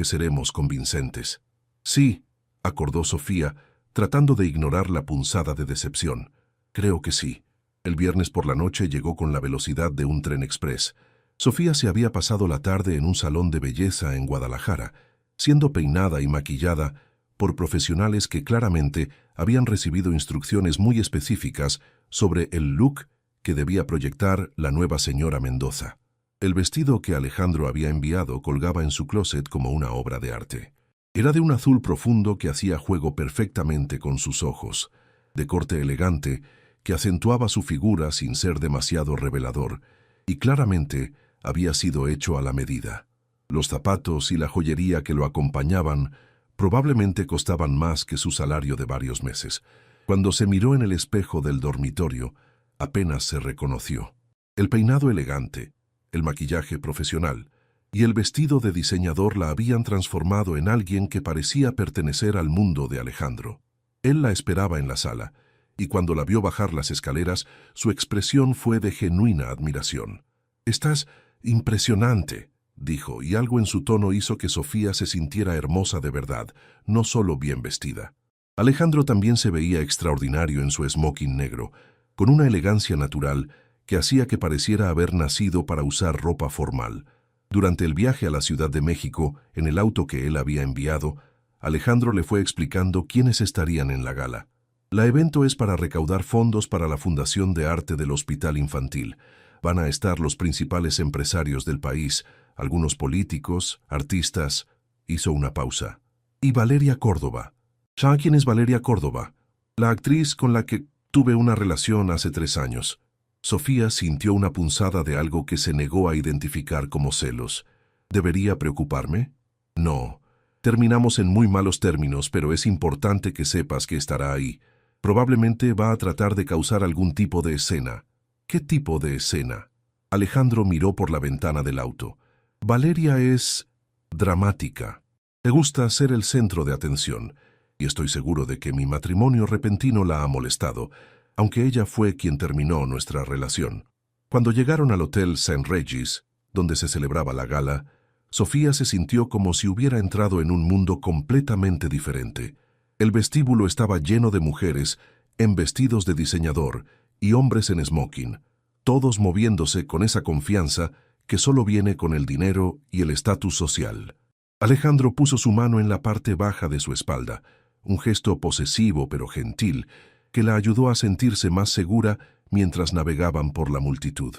seremos convincentes». «Sí», acordó Sofía, tratando de ignorar la punzada de decepción. «Creo que sí». El viernes por la noche llegó con la velocidad de un tren exprés. Sofía se había pasado la tarde en un salón de belleza en Guadalajara, siendo peinada y maquillada por profesionales que claramente habían recibido instrucciones muy específicas sobre el look que debía proyectar la nueva señora Mendoza. El vestido que Alejandro había enviado colgaba en su closet como una obra de arte. Era de un azul profundo que hacía juego perfectamente con sus ojos, de corte elegante, que acentuaba su figura sin ser demasiado revelador, y claramente había sido hecho a la medida. Los zapatos y la joyería que lo acompañaban probablemente costaban más que su salario de varios meses. Cuando se miró en el espejo del dormitorio, apenas se reconoció. El peinado elegante, el maquillaje profesional y el vestido de diseñador la habían transformado en alguien que parecía pertenecer al mundo de Alejandro. Él la esperaba en la sala, y cuando la vio bajar las escaleras, su expresión fue de genuina admiración. «Estás impresionante», dijo, y algo en su tono hizo que Sofía se sintiera hermosa de verdad, no solo bien vestida. Alejandro también se veía extraordinario en su smoking negro, con una elegancia natural que hacía que pareciera haber nacido para usar ropa formal. Durante el viaje a la Ciudad de México, en el auto que él había enviado, Alejandro le fue explicando quiénes estarían en la gala. «La evento es para recaudar fondos para la Fundación de Arte del Hospital Infantil. Van a estar los principales empresarios del país, algunos políticos, artistas». Hizo una pausa. «Y Valeria Córdoba». «¿Sabe quién es Valeria Córdoba?» «La actriz con la que tuve una relación hace 3 años». Sofía sintió una punzada de algo que se negó a identificar como celos. «¿Debería preocuparme?» «No. Terminamos en muy malos términos, pero es importante que sepas que estará ahí. Probablemente va a tratar de causar algún tipo de escena». «¿Qué tipo de escena?» Alejandro miró por la ventana del auto. «Valeria es dramática. Le gusta ser el centro de atención, y estoy seguro de que mi matrimonio repentino la ha molestado, aunque ella fue quien terminó nuestra relación». Cuando llegaron al Hotel St. Regis, donde se celebraba la gala, Sofía se sintió como si hubiera entrado en un mundo completamente diferente. El vestíbulo estaba lleno de mujeres en vestidos de diseñador y hombres en smoking, todos moviéndose con esa confianza que solo viene con el dinero y el estatus social. Alejandro puso su mano en la parte baja de su espalda, un gesto posesivo pero gentil, que la ayudó a sentirse más segura mientras navegaban por la multitud.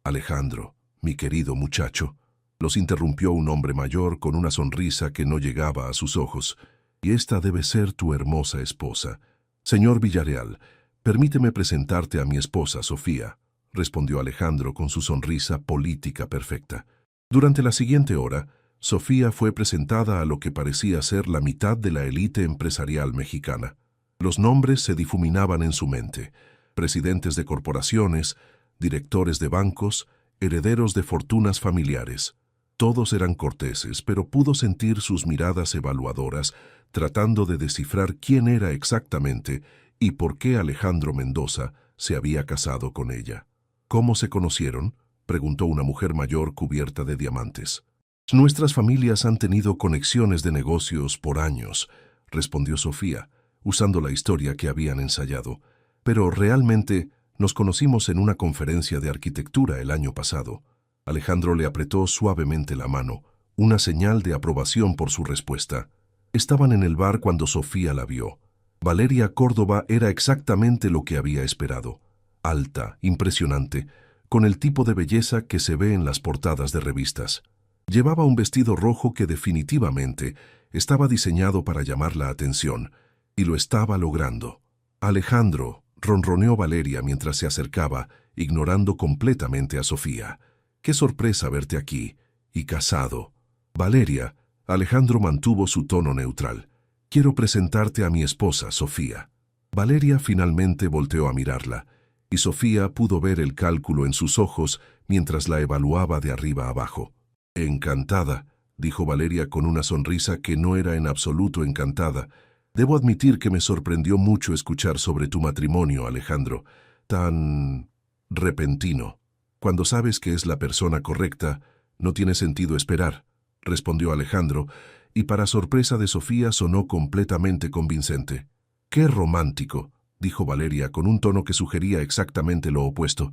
«Alejandro, mi querido muchacho», los interrumpió un hombre mayor con una sonrisa que no llegaba a sus ojos, «y esta debe ser tu hermosa esposa». «Señor Villarreal, permíteme presentarte a mi esposa, Sofía», respondió Alejandro con su sonrisa política perfecta. Durante la siguiente hora, Sofía fue presentada a lo que parecía ser la mitad de la élite empresarial mexicana. Los nombres se difuminaban en su mente: presidentes de corporaciones, directores de bancos, herederos de fortunas familiares. Todos eran corteses, pero pudo sentir sus miradas evaluadoras, tratando de descifrar quién era exactamente y por qué Alejandro Mendoza se había casado con ella. ¿Cómo se conocieron?, preguntó una mujer mayor cubierta de diamantes. Nuestras familias han tenido conexiones de negocios por años, respondió Sofía, usando la historia que habían ensayado. Pero realmente nos conocimos en una conferencia de arquitectura el año pasado. Alejandro le apretó suavemente la mano, una señal de aprobación por su respuesta. Estaban en el bar cuando Sofía la vio. Valeria Córdoba era exactamente lo que había esperado. Alta, impresionante, con el tipo de belleza que se ve en las portadas de revistas. Llevaba un vestido rojo que definitivamente estaba diseñado para llamar la atención, y lo estaba logrando. Alejandro, ronroneó Valeria mientras se acercaba, ignorando completamente a Sofía. ¡Qué sorpresa verte aquí! Y casado. Valeria, Alejandro mantuvo su tono neutral. Quiero presentarte a mi esposa, Sofía. Valeria finalmente volteó a mirarla, y Sofía pudo ver el cálculo en sus ojos mientras la evaluaba de arriba abajo. Encantada, dijo Valeria con una sonrisa que no era en absoluto encantada. Debo admitir que me sorprendió mucho escuchar sobre tu matrimonio, Alejandro. Tan repentino. Cuando sabes que es la persona correcta, no tiene sentido esperar, respondió Alejandro, y para sorpresa de Sofía sonó completamente convincente. ¡Qué romántico!, dijo Valeria con un tono que sugería exactamente lo opuesto.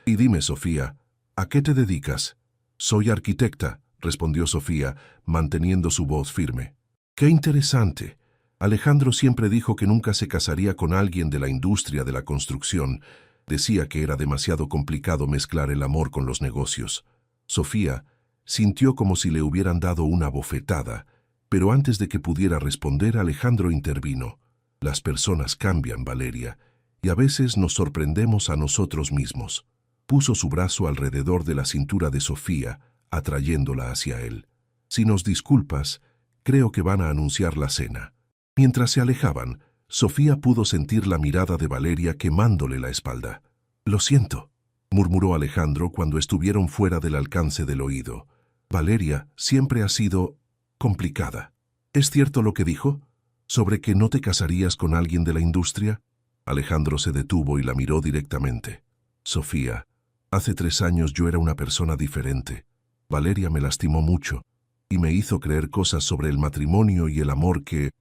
Y dime, Sofía, ¿a qué te dedicas? Soy arquitecta, respondió Sofía, manteniendo su voz firme. ¡Qué interesante! Alejandro siempre dijo que nunca se casaría con alguien de la industria de la construcción. Decía que era demasiado complicado mezclar el amor con los negocios. Sofía sintió como si le hubieran dado una bofetada, pero antes de que pudiera responder, Alejandro intervino. Las personas cambian, Valeria, y a veces nos sorprendemos a nosotros mismos. Puso su brazo alrededor de la cintura de Sofía, atrayéndola hacia él. Si nos disculpas, creo que van a anunciar la cena. Mientras se alejaban, Sofía pudo sentir la mirada de Valeria quemándole la espalda. Lo siento, murmuró Alejandro cuando estuvieron fuera del alcance del oído. Valeria siempre ha sido complicada. ¿Es cierto lo que dijo? ¿Sobre que no te casarías con alguien de la industria? Alejandro se detuvo y la miró directamente. Sofía, hace 3 años yo era una persona diferente. Valeria me lastimó mucho y me hizo creer cosas sobre el matrimonio y el amor que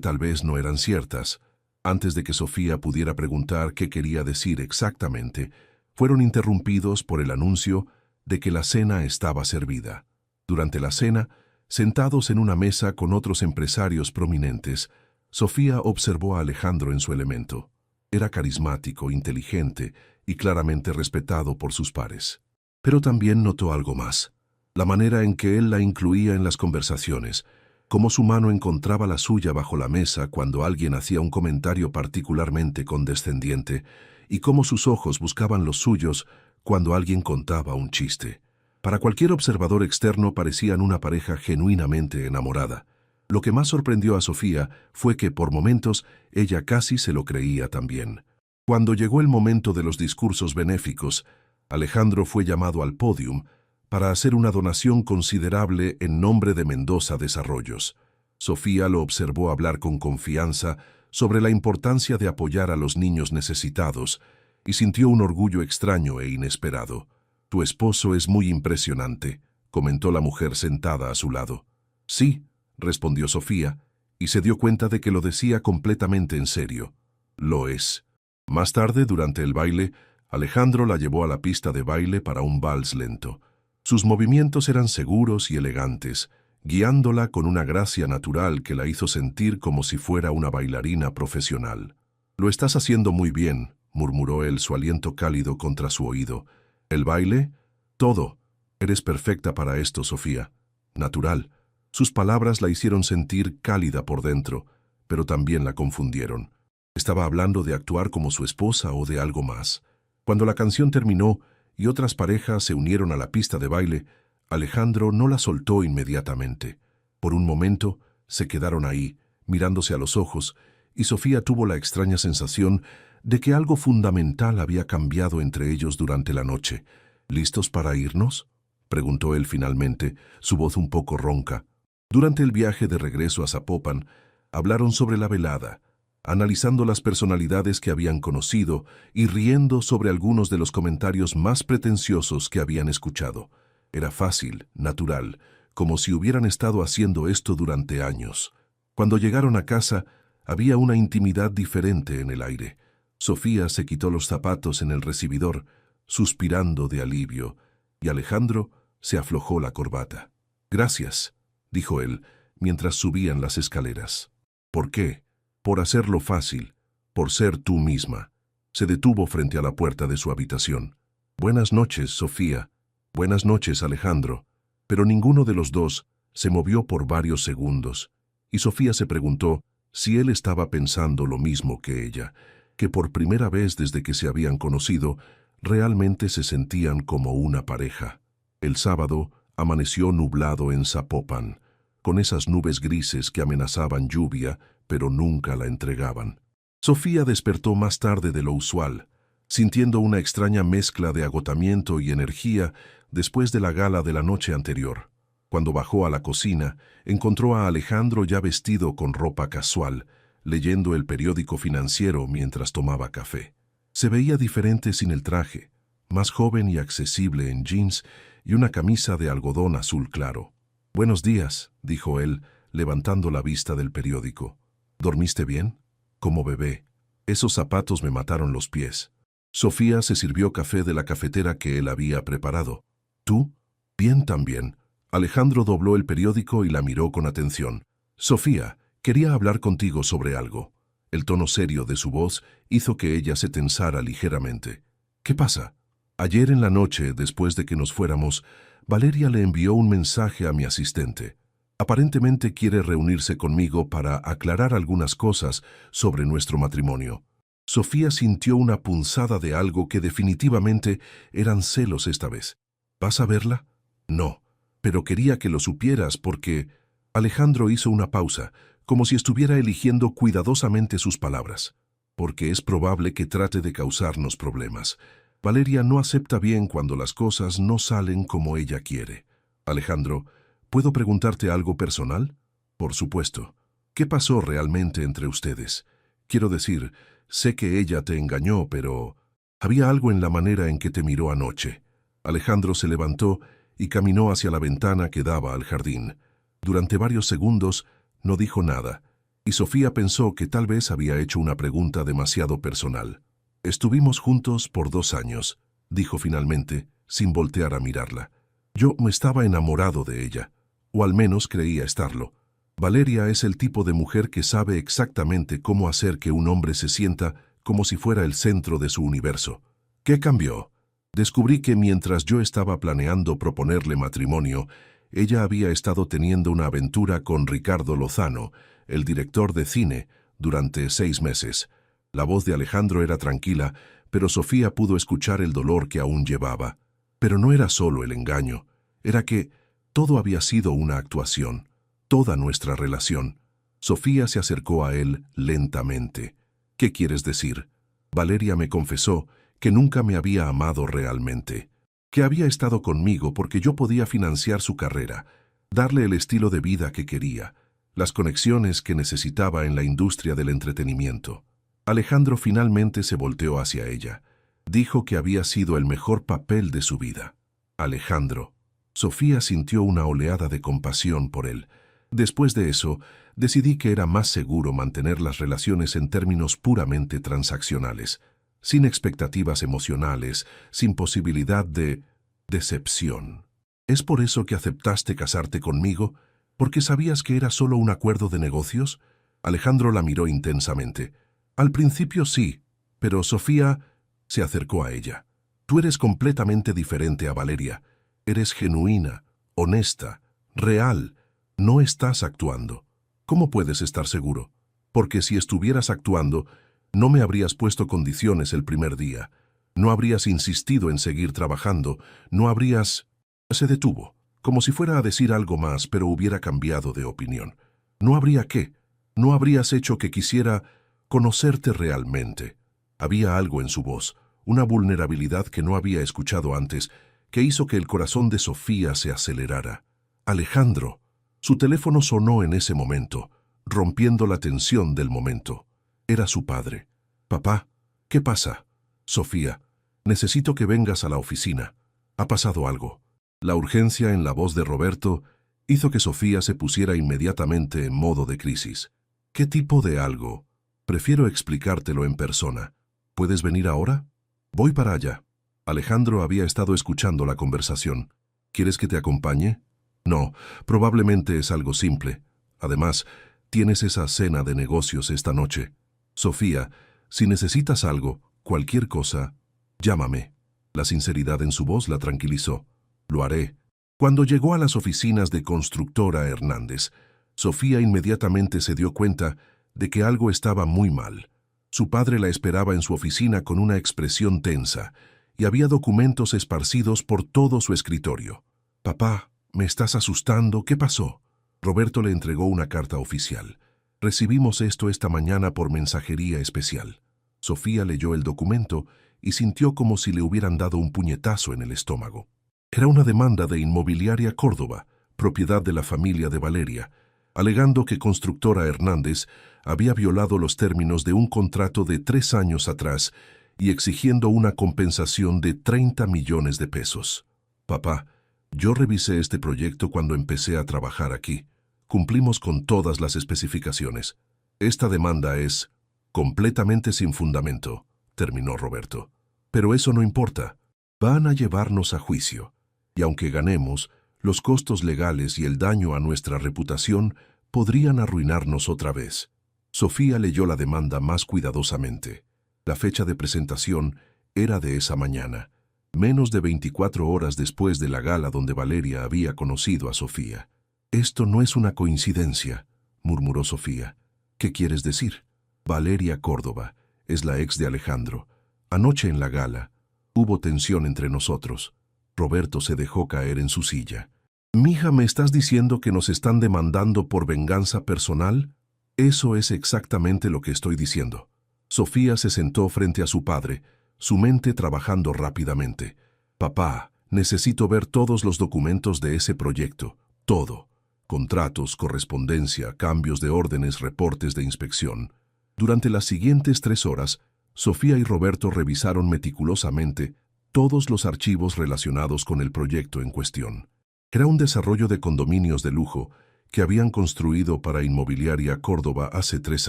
tal vez no eran ciertas. Antes de que Sofía pudiera preguntar qué quería decir exactamente, fueron interrumpidos por el anuncio de que la cena estaba servida. Durante la cena, sentados en una mesa con otros empresarios prominentes, Sofía observó a Alejandro en su elemento. Era carismático, inteligente y claramente respetado por sus pares. Pero también notó algo más: la manera en que él la incluía en las conversaciones, cómo su mano encontraba la suya bajo la mesa cuando alguien hacía un comentario particularmente condescendiente, y cómo sus ojos buscaban los suyos cuando alguien contaba un chiste. Para cualquier observador externo parecían una pareja genuinamente enamorada. Lo que más sorprendió a Sofía fue que, por momentos, ella casi se lo creía también. Cuando llegó el momento de los discursos benéficos, Alejandro fue llamado al pódium para hacer una donación considerable en nombre de Mendoza Desarrollos. Sofía lo observó hablar con confianza sobre la importancia de apoyar a los niños necesitados y sintió un orgullo extraño e inesperado. «Tu esposo es muy impresionante», comentó la mujer sentada a su lado. «Sí», respondió Sofía, y se dio cuenta de que lo decía completamente en serio. «Lo es». Más tarde, durante el baile, Alejandro la llevó a la pista de baile para un vals lento. Sus movimientos eran seguros y elegantes, guiándola con una gracia natural que la hizo sentir como si fuera una bailarina profesional. «Lo estás haciendo muy bien», murmuró él, su aliento cálido contra su oído. «¿El baile? Todo. Eres perfecta para esto, Sofía. Natural». Sus palabras la hicieron sentir cálida por dentro, pero también la confundieron. ¿Estaba hablando de actuar como su esposa o de algo más? Cuando la canción terminó y otras parejas se unieron a la pista de baile, Alejandro no la soltó inmediatamente. Por un momento se quedaron ahí, mirándose a los ojos, y Sofía tuvo la extraña sensación de que algo fundamental había cambiado entre ellos durante la noche. «¿Listos para irnos?», preguntó él finalmente, su voz un poco ronca. Durante el viaje de regreso a Zapopan, hablaron sobre la velada. analizando las personalidades que habían conocido y riendo sobre algunos de los comentarios más pretenciosos que habían escuchado. Era fácil, natural, como si hubieran estado haciendo esto durante años. Cuando llegaron a casa, había una intimidad diferente en el aire. Sofía se quitó los zapatos en el recibidor, suspirando de alivio, y Alejandro se aflojó la corbata. «Gracias», dijo él, mientras subían las escaleras. «¿Por qué?» «Por hacerlo fácil, por ser tú misma». Se detuvo frente a la puerta de su habitación. «Buenas noches, Sofía». «Buenas noches, Alejandro». Pero ninguno de los dos se movió por varios segundos, y Sofía se preguntó si él estaba pensando lo mismo que ella, que por primera vez desde que se habían conocido, realmente se sentían como una pareja. El sábado amaneció nublado en Zapopan, con esas nubes grises que amenazaban lluvia, pero nunca la entregaban. Sofía despertó más tarde de lo usual, sintiendo una extraña mezcla de agotamiento y energía después de la gala de la noche anterior. Cuando bajó a la cocina, encontró a Alejandro ya vestido con ropa casual, leyendo el periódico financiero mientras tomaba café. Se veía diferente sin el traje, más joven y accesible en jeans y una camisa de algodón azul claro. «Buenos días», dijo él, levantando la vista del periódico. «¿Dormiste bien?» «Como bebé. Esos zapatos me mataron los pies». Sofía se sirvió café de la cafetera que él había preparado. «¿Tú?» «Bien también». Alejandro dobló el periódico y la miró con atención. «Sofía, quería hablar contigo sobre algo». El tono serio de su voz hizo que ella se tensara ligeramente. «¿Qué pasa?» «Ayer en la noche, después de que nos fuéramos, Valeria le envió un mensaje a mi asistente. Aparentemente quiere reunirse conmigo para aclarar algunas cosas sobre nuestro matrimonio». Sofía sintió una punzada de algo que definitivamente eran celos esta vez. «¿Vas a verla?» «No, pero quería que lo supieras porque...» Alejandro hizo una pausa, como si estuviera eligiendo cuidadosamente sus palabras. «Porque es probable que trate de causarnos problemas. Valeria no acepta bien cuando las cosas no salen como ella quiere». «Alejandro, ¿puedo preguntarte algo personal?» «Por supuesto. ¿Qué pasó realmente entre ustedes? Quiero decir, sé que ella te engañó, pero había algo en la manera en que te miró anoche». Alejandro se levantó y caminó hacia la ventana que daba al jardín. Durante varios segundos no dijo nada, y Sofía pensó que tal vez había hecho una pregunta demasiado personal. «Estuvimos juntos por 2 años», dijo finalmente, sin voltear a mirarla. «Yo me estaba enamorado de ella, o al menos creía estarlo. Valeria es el tipo de mujer que sabe exactamente cómo hacer que un hombre se sienta como si fuera el centro de su universo». «¿Qué cambió?» «Descubrí que mientras yo estaba planeando proponerle matrimonio, ella había estado teniendo una aventura con Ricardo Lozano, el director de cine, durante 6 meses. La voz de Alejandro era tranquila, pero Sofía pudo escuchar el dolor que aún llevaba. Pero no era solo el engaño, era que todo había sido una actuación, toda nuestra relación». Sofía se acercó a él lentamente. «¿Qué quieres decir?» «Valeria me confesó que nunca me había amado realmente, que había estado conmigo porque yo podía financiar su carrera, darle el estilo de vida que quería, las conexiones que necesitaba en la industria del entretenimiento». Alejandro finalmente se volteó hacia ella. Dijo que había sido el mejor papel de su vida. «Alejandro». Sofía sintió una oleada de compasión por él. Después de eso, decidí que era más seguro mantener las relaciones en términos puramente transaccionales, sin expectativas emocionales, sin posibilidad de decepción. «¿Es por eso que aceptaste casarte conmigo? ¿Porque sabías que era solo un acuerdo de negocios?» Alejandro la miró intensamente. «Al principio sí, pero Sofía...» Se acercó a ella. «Tú eres completamente diferente a Valeria. Eres genuina, honesta, real. No estás actuando. ¿Cómo puedes estar seguro? Porque si estuvieras actuando, no me habrías puesto condiciones el primer día. No habrías insistido en seguir trabajando. No habrías...» Se detuvo, como si fuera a decir algo más, pero hubiera cambiado de opinión. «¿No habría qué? No habrías hecho que quisiera conocerte realmente». Había algo en su voz, una vulnerabilidad que no había escuchado antes, que hizo que el corazón de Sofía se acelerara. «Alejandro». Su teléfono sonó en ese momento, rompiendo la tensión del momento. Era su padre. «Papá, ¿qué pasa?» «Sofía, necesito que vengas a la oficina. Ha pasado algo». La urgencia en la voz de Roberto hizo que Sofía se pusiera inmediatamente en modo de crisis. «¿Qué tipo de algo? Prefiero explicártelo en persona. ¿Puedes venir ahora?» «Voy para allá». Alejandro había estado escuchando la conversación. «¿Quieres que te acompañe?» «No, probablemente es algo simple. Además, tienes esa cena de negocios esta noche. Sofía, si necesitas algo, cualquier cosa, llámame». La sinceridad en su voz la tranquilizó. «Lo haré». Cuando llegó a las oficinas de Constructora Hernández, Sofía inmediatamente se dio cuenta de que algo estaba muy mal. Su padre la esperaba en su oficina con una expresión tensa, y había documentos esparcidos por todo su escritorio. «Papá, me estás asustando, ¿qué pasó?» Roberto le entregó una carta oficial. «Recibimos esto esta mañana por mensajería especial». Sofía leyó el documento y sintió como si le hubieran dado un puñetazo en el estómago. Era una demanda de Inmobiliaria Córdoba, propiedad de la familia de Valeria, alegando que Constructora Hernández había violado los términos de un contrato de 3 años atrás y exigiendo una compensación de 30 millones de pesos. «Papá, yo revisé este proyecto cuando empecé a trabajar aquí. Cumplimos con todas las especificaciones. Esta demanda es completamente sin fundamento», terminó Roberto. «Pero eso no importa. Van a llevarnos a juicio. Y aunque ganemos, los costos legales y el daño a nuestra reputación podrían arruinarnos otra vez». Sofía leyó la demanda más cuidadosamente. La fecha de presentación era de esa mañana, menos de 24 horas después de la gala donde Valeria había conocido a Sofía. «Esto no es una coincidencia», murmuró Sofía. «¿Qué quieres decir?» «Valeria Córdoba es la ex de Alejandro. Anoche en la gala hubo tensión entre nosotros». Roberto se dejó caer en su silla. «Mija, ¿me estás diciendo que nos están demandando por venganza personal?» «Eso es exactamente lo que estoy diciendo». Sofía se sentó frente a su padre, su mente trabajando rápidamente. «Papá, necesito ver todos los documentos de ese proyecto. Todo. Contratos, correspondencia, cambios de órdenes, reportes de inspección». Durante las siguientes 3 horas, Sofía y Roberto revisaron meticulosamente todos los archivos relacionados con el proyecto en cuestión. Era un desarrollo de condominios de lujo que habían construido para Inmobiliaria Córdoba hace 3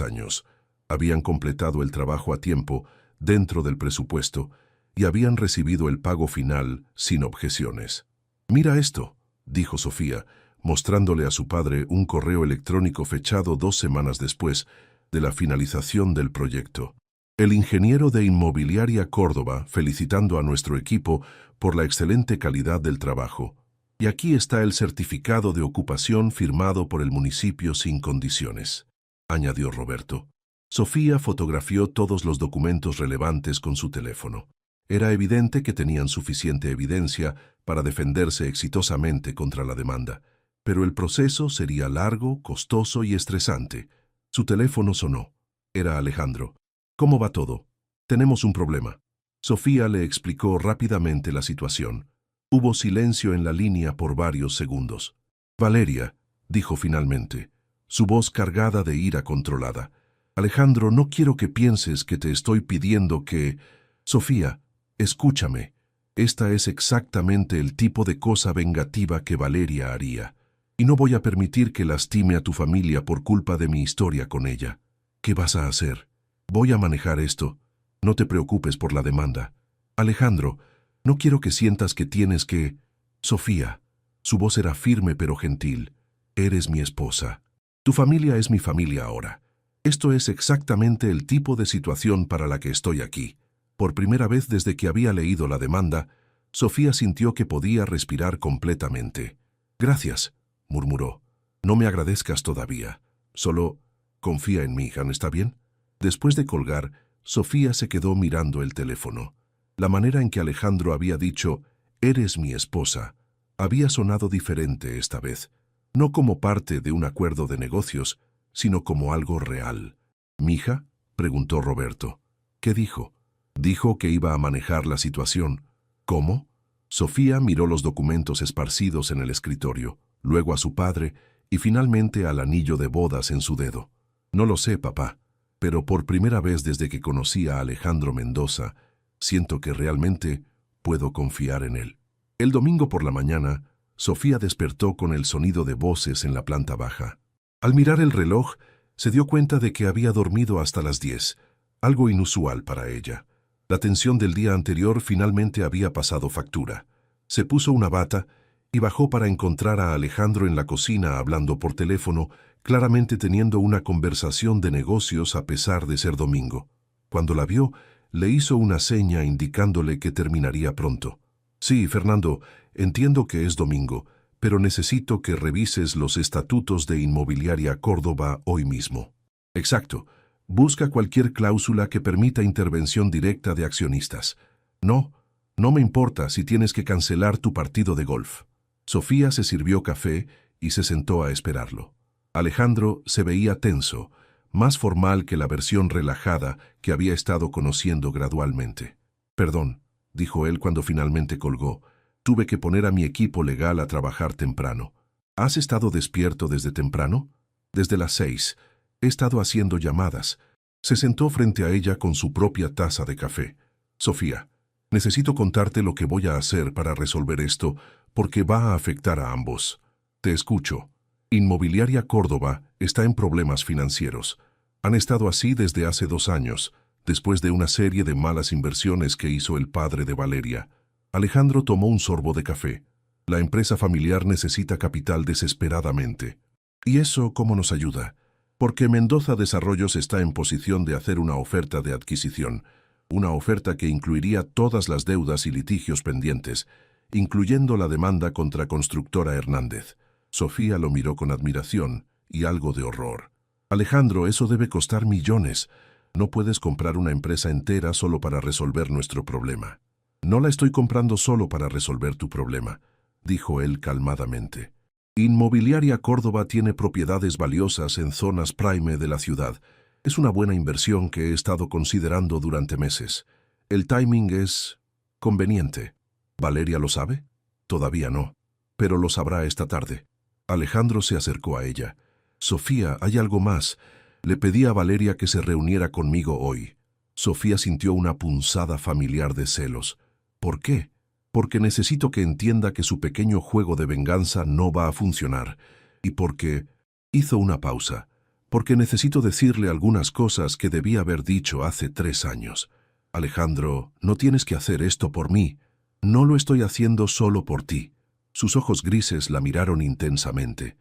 años. Habían completado el trabajo a tiempo, dentro del presupuesto, y habían recibido el pago final sin objeciones. «Mira esto», dijo Sofía, mostrándole a su padre un correo electrónico fechado 2 semanas después de la finalización del proyecto. «El ingeniero de Inmobiliaria Córdoba felicitando a nuestro equipo por la excelente calidad del trabajo. Y aquí está el certificado de ocupación firmado por el municipio sin condiciones», añadió Roberto. Sofía fotografió todos los documentos relevantes con su teléfono. Era evidente que tenían suficiente evidencia para defenderse exitosamente contra la demanda, pero el proceso sería largo, costoso y estresante. Su teléfono sonó. Era Alejandro. «¿Cómo va todo?» «Tenemos un problema». Sofía le explicó rápidamente la situación. Hubo silencio en la línea por varios segundos. «Valeria», dijo finalmente, su voz cargada de ira controlada. «Alejandro, no quiero que pienses que te estoy pidiendo que...» «Sofía, escúchame. Esta es exactamente el tipo de cosa vengativa que Valeria haría. Y no voy a permitir que lastime a tu familia por culpa de mi historia con ella. ¿Qué vas a hacer?» «Voy a manejar esto. No te preocupes por la demanda. Alejandro, no quiero que sientas que tienes que...» «Sofía», su voz era firme pero gentil, «eres mi esposa. Tu familia es mi familia ahora. Esto es exactamente el tipo de situación para la que estoy aquí». Por primera vez desde que había leído la demanda, Sofía sintió que podía respirar completamente. «Gracias», murmuró. «No me agradezcas todavía. Solo confía en mí, hija, ¿no está bien?» Después de colgar, Sofía se quedó mirando el teléfono. La manera en que Alejandro había dicho, «eres mi esposa», había sonado diferente esta vez. No como parte de un acuerdo de negocios, sino como algo real. «¿Mija?», preguntó Roberto. «¿Qué dijo?» «Dijo que iba a manejar la situación». «¿Cómo?». Sofía miró los documentos esparcidos en el escritorio, luego a su padre y finalmente al anillo de bodas en su dedo. «No lo sé, papá. pero por primera vez desde que conocí a Alejandro Mendoza, siento que realmente puedo confiar en él. El domingo por la mañana, Sofía despertó con el sonido de voces en la planta baja. Al mirar el reloj, se dio cuenta de que había dormido hasta las 10, algo inusual para ella. La tensión del día anterior finalmente había pasado factura. Se puso una bata y bajó para encontrar a Alejandro en la cocina hablando por teléfono, claramente teniendo una conversación de negocios a pesar de ser domingo. Cuando la vio, le hizo una seña indicándole que terminaría pronto. Sí, Fernando, entiendo que es domingo, pero necesito que revises los estatutos de Inmobiliaria Córdoba hoy mismo. Exacto. Busca cualquier cláusula que permita intervención directa de accionistas. No me importa si tienes que cancelar tu partido de golf. Sofía se sirvió café y se sentó a esperarlo. Alejandro se veía tenso, más formal que la versión relajada que había estado conociendo gradualmente. Perdón, dijo él cuando finalmente colgó. Tuve que poner a mi equipo legal a trabajar temprano. ¿Has estado despierto desde temprano? Desde las 6. He estado haciendo llamadas. Se sentó frente a ella con su propia taza de café. Sofía, necesito contarte lo que voy a hacer para resolver esto, porque va a afectar a ambos. Te escucho. Inmobiliaria Córdoba está en problemas financieros. Han estado así desde hace 2 años, después de una serie de malas inversiones que hizo el padre de Valeria. Alejandro tomó un sorbo de café. La empresa familiar necesita capital desesperadamente. ¿Y eso cómo nos ayuda? Porque Mendoza Desarrollos está en posición de hacer una oferta de adquisición, una oferta que incluiría todas las deudas y litigios pendientes, incluyendo la demanda contra Constructora Hernández. Sofía lo miró con admiración y algo de horror. Alejandro, eso debe costar millones. No puedes comprar una empresa entera solo para resolver nuestro problema. No la estoy comprando solo para resolver tu problema, dijo él calmadamente. Inmobiliaria Córdoba tiene propiedades valiosas en zonas prime de la ciudad. Es una buena inversión que he estado considerando durante meses. El timing es conveniente. ¿Valeria lo sabe? Todavía no, pero lo sabrá esta tarde. Alejandro se acercó a ella. Sofía, hay algo más. Le pedí a Valeria que se reuniera conmigo hoy. Sofía sintió una punzada familiar de celos. ¿Por qué? Porque necesito que entienda que su pequeño juego de venganza no va a funcionar. Y porque... Hizo una pausa. Porque necesito decirle algunas cosas que debía haber dicho hace 3 años. Alejandro, no tienes que hacer esto por mí. No lo estoy haciendo solo por ti. Sus ojos grises la miraron intensamente.